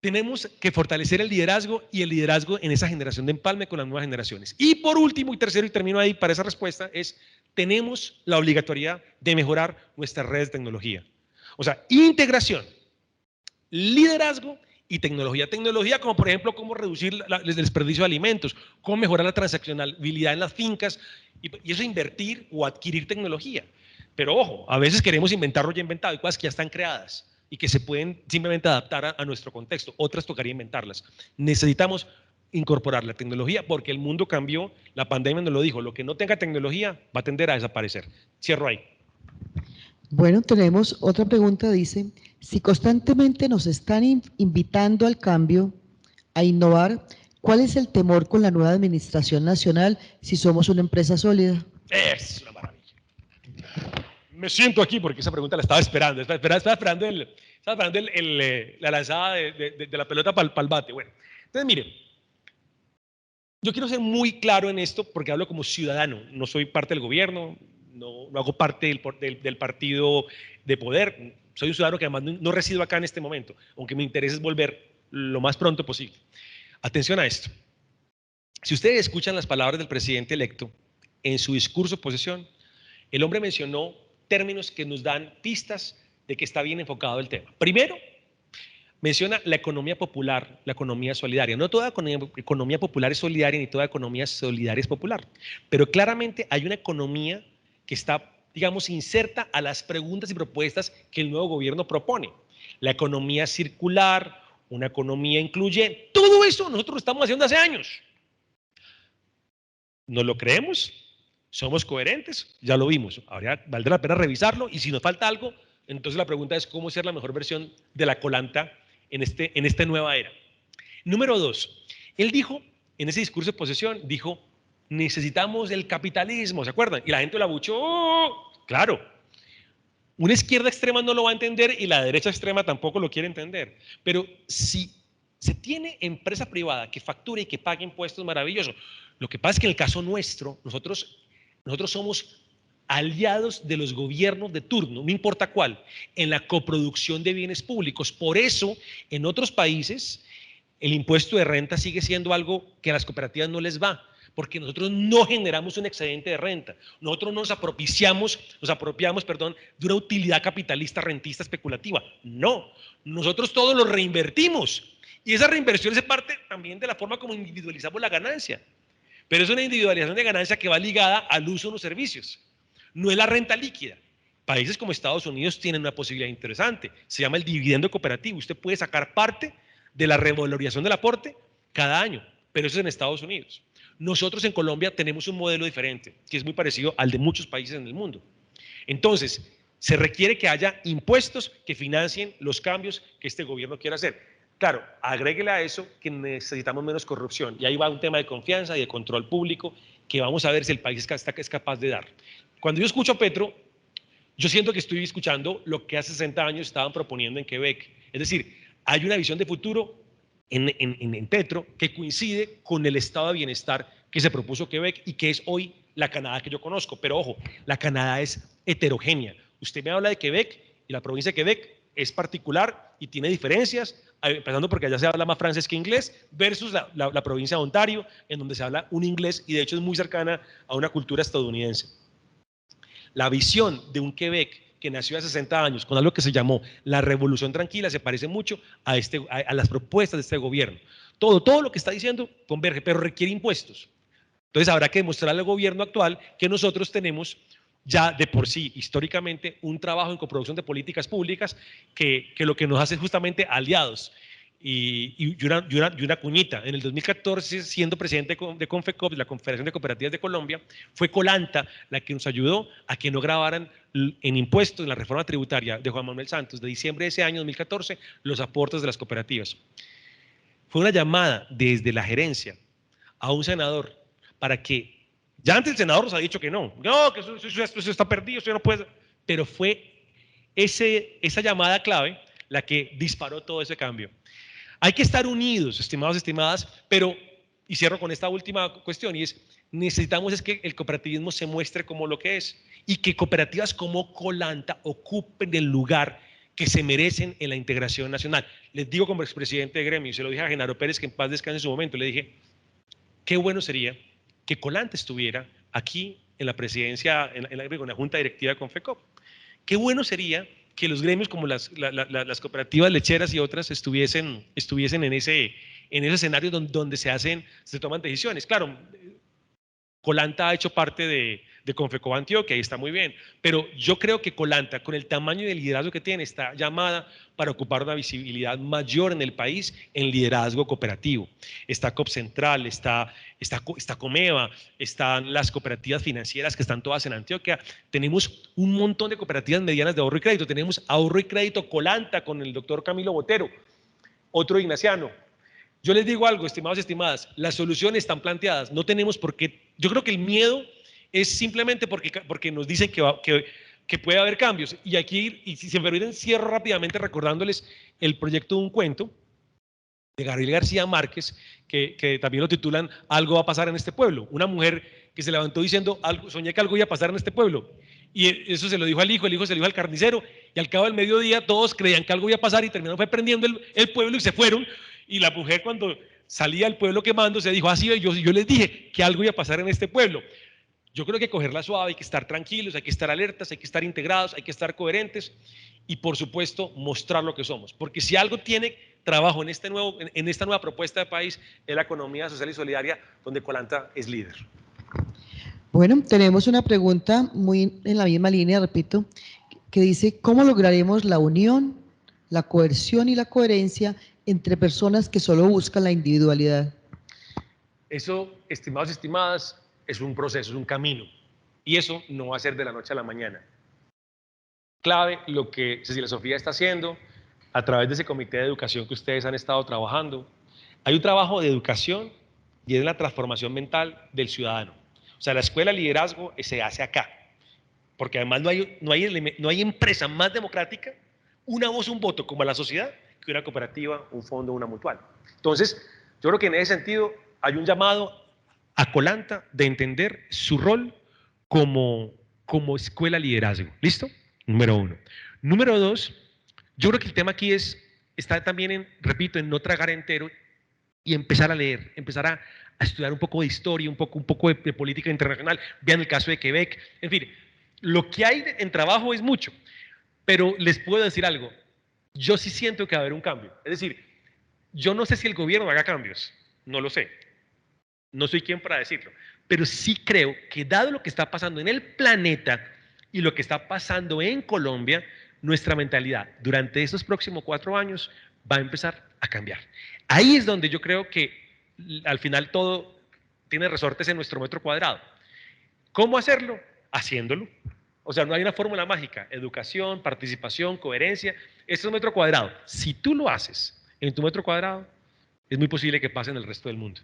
Tenemos que fortalecer el liderazgo y el liderazgo en esa generación de empalme con las nuevas generaciones. Y por último y tercero, y termino ahí para esa respuesta, es tenemos la obligatoriedad de mejorar nuestras redes de tecnología. O sea, integración, liderazgo y tecnología. Tecnología como por ejemplo cómo reducir el desperdicio de alimentos, cómo mejorar la transaccionalidad en las fincas y eso invertir o adquirir tecnología. Pero ojo, a veces queremos inventar lo ya inventado y cosas que ya están creadas y que se pueden simplemente adaptar a nuestro contexto. Otras tocaría inventarlas. Necesitamos incorporar la tecnología porque el mundo cambió, la pandemia nos lo dijo, lo que no tenga tecnología va a tender a desaparecer. Cierro ahí. Bueno, tenemos otra pregunta, dice, si constantemente nos están invitando al cambio, a innovar, ¿cuál es el temor con la nueva administración nacional si somos una empresa sólida? Es una maravilla. Me siento aquí porque esa pregunta la estaba esperando. Estaba esperando la lanzada de la pelota para el bate. Bueno, entonces mire, yo quiero ser muy claro en esto porque hablo como ciudadano. No soy parte del gobierno, no hago parte del partido de poder. Soy un ciudadano que además no resido acá en este momento, aunque mi interés es volver lo más pronto posible. Atención a esto. Si ustedes escuchan las palabras del presidente electo en su discurso de posesión, el hombre mencionó términos que nos dan pistas de que está bien enfocado el tema. Primero, menciona la economía popular, la economía solidaria. No toda economía popular es solidaria, ni toda economía solidaria es popular, pero claramente hay una economía que está, digamos, inserta a las preguntas y propuestas que el nuevo gobierno propone. La economía circular, una economía incluyente, todo eso nosotros lo estamos haciendo hace años. ¿Nos lo creemos? ¿Somos coherentes? Ya lo vimos. Ahora valdrá la pena revisarlo y si nos falta algo, entonces la pregunta es cómo ser la mejor versión de la Colanta en esta nueva era. Número 2, él dijo, en ese discurso de posesión, dijo, necesitamos el capitalismo, ¿se acuerdan? Y la gente lo abuchó, ¡oh! Claro. Una izquierda extrema no lo va a entender y la derecha extrema tampoco lo quiere entender. Pero si se tiene empresa privada que facture y que pague impuestos, maravilloso. Lo que pasa es que en el caso nuestro, nosotros somos aliados de los gobiernos de turno, no importa cuál, en la coproducción de bienes públicos. Por eso, en otros países, el impuesto de renta sigue siendo algo que a las cooperativas no les va, porque nosotros no generamos un excedente de renta, nosotros nos apropiamos, perdón, de una utilidad capitalista, rentista, especulativa. No, nosotros todo lo reinvertimos y esa reinversión es parte también de la forma como individualizamos la ganancia, pero es una individualización de ganancia que va ligada al uso de los servicios, no es la renta líquida. Países como Estados Unidos tienen una posibilidad interesante, se llama el dividendo cooperativo. Usted puede sacar parte de la revalorización del aporte cada año, pero eso es en Estados Unidos. Nosotros en Colombia tenemos un modelo diferente, que es muy parecido al de muchos países en el mundo. Entonces, se requiere que haya impuestos que financien los cambios que este gobierno quiere hacer. Claro, agréguele a eso que necesitamos menos corrupción, y ahí va un tema de confianza y de control público que vamos a ver si el país es capaz de dar. Cuando yo escucho a Petro, yo siento que estoy escuchando lo que hace 60 años estaban proponiendo en Quebec. Es decir, hay una visión de futuro en Petro que coincide con el estado de bienestar que se propuso Quebec y que es hoy la Canadá que yo conozco. Pero ojo, la Canadá es heterogénea. Usted me habla de Quebec y la provincia de Quebec es particular y tiene diferencias, empezando porque allá se habla más francés que inglés, versus la provincia de Ontario, en donde se habla un inglés y de hecho es muy cercana a una cultura estadounidense. La visión de un Quebec que nació hace 60 años con algo que se llamó la Revolución Tranquila se parece mucho a las propuestas de este gobierno. Todo lo que está diciendo converge, pero requiere impuestos. Entonces habrá que demostrarle al gobierno actual que nosotros tenemos ya de por sí, históricamente, un trabajo en coproducción de políticas públicas que lo que nos hace es justamente aliados. Y una cuñita. En el 2014, siendo presidente de Confecop, de la Confederación de Cooperativas de Colombia, fue Colanta la que nos ayudó a que no grabaran en impuestos, en la reforma tributaria de Juan Manuel Santos, de diciembre de ese año 2014, los aportes de las cooperativas. Fue una llamada desde la gerencia a un senador para que, ya antes el senador nos ha dicho que no, que eso está perdido, eso no puede, pero fue esa llamada clave la que disparó todo ese cambio. Hay que estar unidos, estimados y estimadas, pero, y cierro con esta última cuestión, y es, necesitamos es que el cooperativismo se muestre como lo que es, y que cooperativas como Colanta ocupen el lugar que se merecen en la integración nacional. Les digo como expresidente de gremio, se lo dije a Genaro Pérez, que en paz descanse en su momento, le dije, qué bueno sería que Colanta estuviera aquí en la presidencia, en la junta directiva de Confecop. Qué bueno sería que los gremios como las cooperativas lecheras y otras estuviesen en ese escenario donde se toman decisiones. Claro, Colanta ha hecho parte de Confecop Antioquia y está muy bien, pero yo creo que Colanta, con el tamaño y el liderazgo que tiene, está llamada para ocupar una visibilidad mayor en el país en liderazgo cooperativo. Está COP-Central, está Comeva, están las cooperativas financieras que están todas en Antioquia. Tenemos un montón de cooperativas medianas de ahorro y crédito. Tenemos ahorro y crédito Colanta con el doctor Camilo Botero, otro ignaciano. Yo les digo algo, estimados y estimadas, las soluciones están planteadas, no tenemos por qué. Yo creo que el miedo es simplemente porque nos dicen que puede haber cambios. Y aquí, y si se me permiten, cierro rápidamente recordándoles el proyecto de un cuento de Gabriel García Márquez, que también lo titulan Algo va a pasar en este pueblo. Una mujer que se levantó diciendo, soñé que algo iba a pasar en este pueblo. Y eso se lo dijo al hijo, el hijo se lo dijo al carnicero, y al cabo del mediodía todos creían que algo iba a pasar y terminaron fue prendiendo el pueblo y se fueron. Y la mujer, cuando salía al pueblo quemando, se dijo, así yo les dije que algo iba a pasar en este pueblo. Yo creo que cogerla suave, hay que estar tranquilos, hay que estar alertas, hay que estar integrados, hay que estar coherentes y, por supuesto, mostrar lo que somos. Porque si algo tiene trabajo en esta nueva propuesta de país, es la economía social y solidaria, donde Colanta es líder. Bueno, tenemos una pregunta muy en la misma línea, repito, que dice, ¿cómo lograremos la unión, la coerción y la coherencia entre personas que solo buscan la individualidad? Eso, estimados y estimadas, es un proceso, es un camino. Y eso no va a ser de la noche a la mañana. Clave lo que Cecilia Sofía está haciendo a través de ese comité de educación que ustedes han estado trabajando. Hay un trabajo de educación y es la transformación mental del ciudadano. O sea, la escuela de liderazgo se hace acá. Porque además no hay empresa más democrática, una voz, un voto como la sociedad, que una cooperativa, un fondo, una mutual. Entonces, yo creo que en ese sentido hay un llamado a Colanta de entender su rol como escuela liderazgo. ¿Listo? Número uno. Número dos, yo creo que el tema aquí está también repito, en no tragar entero y empezar a leer, empezar a estudiar un poco de historia, un poco de política internacional, vean el caso de Quebec, en fin, lo que hay en trabajo es mucho, pero les puedo decir algo, yo sí siento que va a haber un cambio, es decir, yo no sé si el gobierno haga cambios, no lo sé, no soy quien para decirlo, pero sí creo que dado lo que está pasando en el planeta y lo que está pasando en Colombia, nuestra mentalidad durante estos próximos 4 años va a empezar a cambiar. Ahí es donde yo creo que al final todo tiene resortes en nuestro metro cuadrado. ¿Cómo hacerlo? Haciéndolo. O sea, no hay una fórmula mágica. Educación, participación, coherencia. Ese es un metro cuadrado. Si tú lo haces en tu metro cuadrado, es muy posible que pase en el resto del mundo.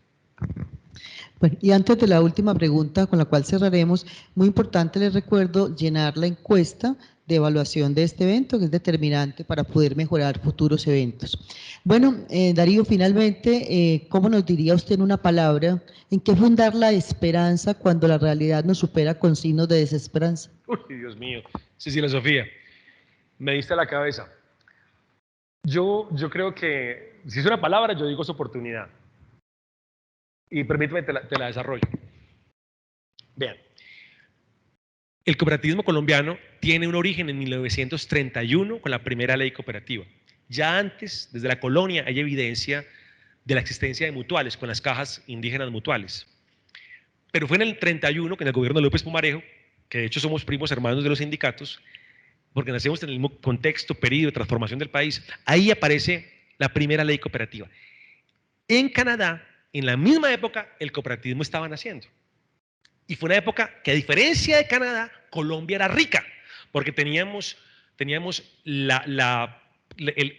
Bueno, y antes de la última pregunta con la cual cerraremos, muy importante les recuerdo llenar la encuesta de evaluación de este evento, que es determinante para poder mejorar futuros eventos. Bueno, Darío, finalmente, ¿cómo nos diría usted en una palabra en qué fundar la esperanza cuando la realidad nos supera con signos de desesperanza? Uy, Dios mío. Cecilia Sofía, me diste la cabeza. Yo creo que, si es una palabra, yo digo es oportunidad. Y permíteme, te la desarrollo. Vean, el cooperativismo colombiano tiene un origen en 1931 con la primera ley cooperativa. Ya antes, desde la colonia, hay evidencia de la existencia de mutuales con las cajas indígenas mutuales. Pero fue en el 31 que en el gobierno de López Pumarejo, que de hecho somos primos hermanos de los sindicatos, porque nacemos en el mismo contexto, periodo de transformación del país, ahí aparece la primera ley cooperativa. En Canadá, en la misma época, el cooperativismo estaba naciendo. Y fue una época que, a diferencia de Canadá, Colombia era rica, porque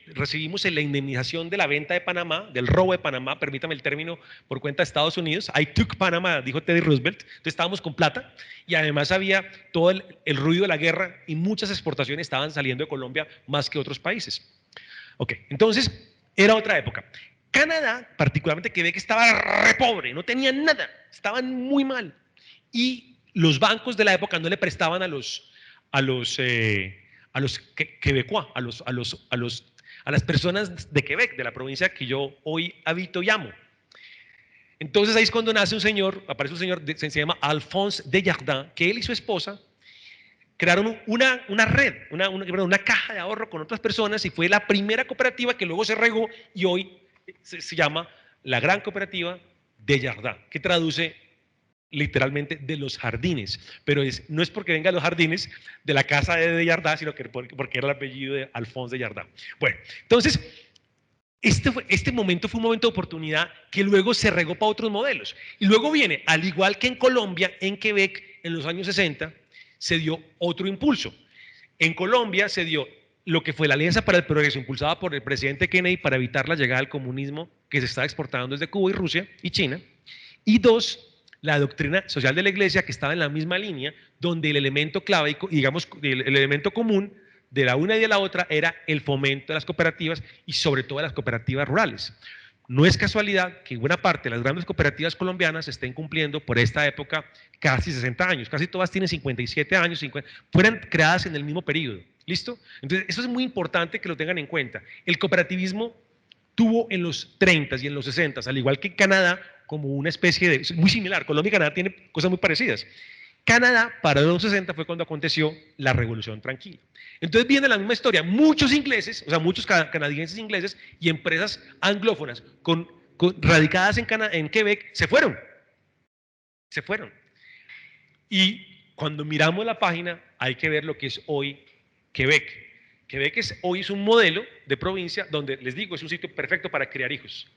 recibimos la indemnización de la venta de Panamá, del robo de Panamá, permítame el término, por cuenta de Estados Unidos. I took Panama, dijo Teddy Roosevelt. Entonces estábamos con plata y además había todo el ruido de la guerra y muchas exportaciones estaban saliendo de Colombia más que otros países. Ok, entonces era otra época. Canadá, particularmente Quebec, estaba re pobre, no tenían nada, estaban muy mal. Y los bancos de la época no le prestaban a los quebecuá, a las personas de Quebec, de la provincia que yo hoy habito y amo. Entonces ahí es cuando nace un señor, aparece un señor, se llama Alphonse Desjardins, que él y su esposa crearon una red, una caja de ahorro con otras personas y fue la primera cooperativa que luego se regó y hoy se llama la Gran Cooperativa Desjardins, que traduce literalmente de los jardines, pero no es porque venga de los jardines de la casa de Desjardins, sino que porque era el apellido de Alphonse Desjardins. Bueno, entonces, este momento fue un momento de oportunidad que luego se regó para otros modelos. Y luego viene, al igual que en Colombia, en Quebec, en los años 60, se dio otro impulso. En Colombia se dio lo que fue la Alianza para el Progreso, impulsada por el presidente Kennedy para evitar la llegada del comunismo que se estaba exportando desde Cuba y Rusia y China. Y dos, la doctrina social de la Iglesia, que estaba en la misma línea, donde el elemento clave, digamos, el elemento común de la una y de la otra era el fomento de las cooperativas y sobre todo de las cooperativas rurales. No es casualidad que buena parte de las grandes cooperativas colombianas estén cumpliendo por esta época casi 60 años, casi todas tienen 57 años, fueron creadas en el mismo periodo. ¿Listo? Entonces, eso es muy importante que lo tengan en cuenta. El cooperativismo tuvo en los 30 y en los 60, al igual que Canadá, como una especie de, muy similar, Colombia y Canadá tienen cosas muy parecidas. Canadá, para los 60 fue cuando aconteció la Revolución Tranquila. Entonces viene la misma historia, muchos ingleses, o sea, muchos canadienses ingleses y empresas anglófonas radicadas en Quebec, se fueron. Y cuando miramos la página, hay que ver lo que es hoy Quebec. Quebec hoy es un modelo de provincia donde, les digo, es un sitio perfecto para criar hijos,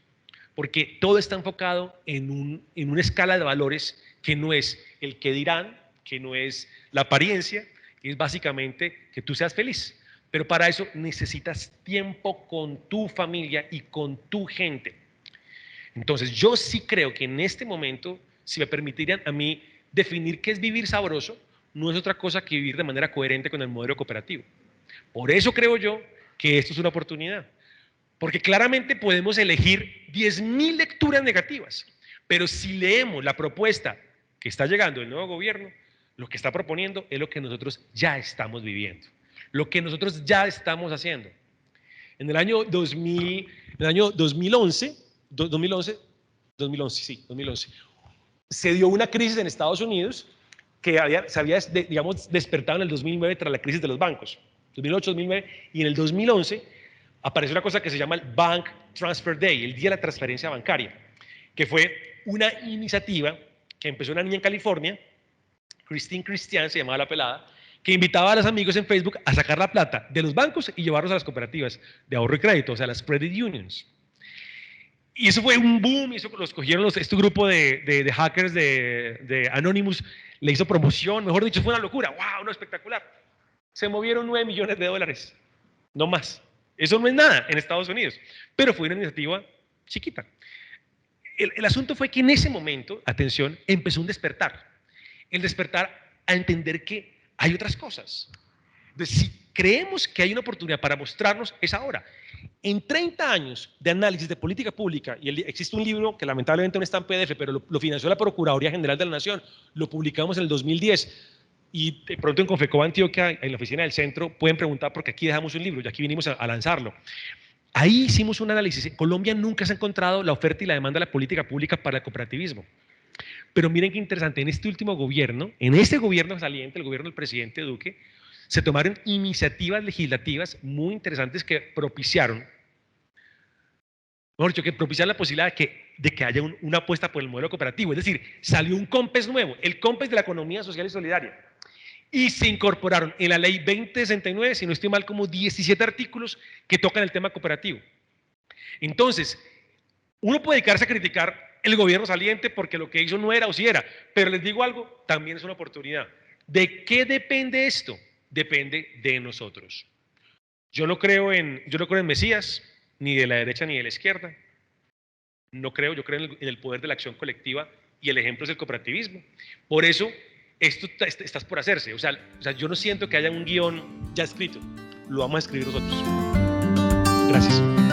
porque todo está enfocado en una escala de valores que no es el que dirán, que no es la apariencia, es básicamente que tú seas feliz. Pero para eso necesitas tiempo con tu familia y con tu gente. Entonces yo sí creo que en este momento, si me permitirían a mí definir qué es vivir sabroso, no es otra cosa que vivir de manera coherente con el modelo cooperativo. Por eso creo yo que esto es una oportunidad. Porque claramente podemos elegir 10.000 lecturas negativas, pero si leemos la propuesta que está llegando del nuevo gobierno, lo que está proponiendo es lo que nosotros ya estamos viviendo, lo que nosotros ya estamos haciendo. En el año 2011 2011, sí, 2011. Se dio una crisis en Estados Unidos que se había, digamos, despertado en el 2009 tras la crisis de los bancos, 2008, 2009, y en el 2011 apareció una cosa que se llama el Bank Transfer Day, el Día de la Transferencia Bancaria, que fue una iniciativa que empezó una niña en California, Christine Christian se llamaba la pelada, que invitaba a los amigos en Facebook a sacar la plata de los bancos y llevarlos a las cooperativas de ahorro y crédito, o sea, las credit unions. Y eso fue un boom, y eso los cogieron este grupo de hackers de Anonymous, le hizo promoción, mejor dicho, fue una locura, wow, no, espectacular. Se movieron 9 millones de dólares, no más. Eso no es nada en Estados Unidos, pero fue una iniciativa chiquita. El asunto fue que en ese momento, atención, empezó un despertar. El despertar a entender que hay otras cosas. Entonces, si creemos que hay una oportunidad para mostrarnos, es ahora. En 30 años de análisis de política pública, y existe un libro que lamentablemente no está en PDF, pero lo financió la Procuraduría General de la Nación, lo publicamos en el 2010, y de pronto en Confecoba Antioquia, en la oficina del centro, pueden preguntar porque aquí dejamos un libro, y aquí vinimos a lanzarlo. Ahí hicimos un análisis. En Colombia nunca se ha encontrado la oferta y la demanda de la política pública para el cooperativismo. Pero miren qué interesante, en este último gobierno, en este gobierno saliente, el gobierno del presidente Duque, se tomaron iniciativas legislativas muy interesantes que propiciaron, mejor dicho, que propiciaron la posibilidad de que haya una apuesta por el modelo cooperativo. Es decir, salió un COMPES nuevo, el COMPES de la economía social y solidaria. Y se incorporaron en la ley 2069, si no estoy mal, como 17 artículos que tocan el tema cooperativo. Entonces, uno puede dedicarse a criticar el gobierno saliente porque lo que hizo no era o sí era, pero les digo algo, también es una oportunidad. ¿De qué depende esto? Depende de nosotros. Yo no creo en Mesías, ni de la derecha ni de la izquierda. No creo, yo creo en el poder de la acción colectiva y el ejemplo es el cooperativismo. Por eso, esto está por hacerse. O sea, yo no siento que haya un guión ya escrito. Lo vamos a escribir nosotros. Gracias.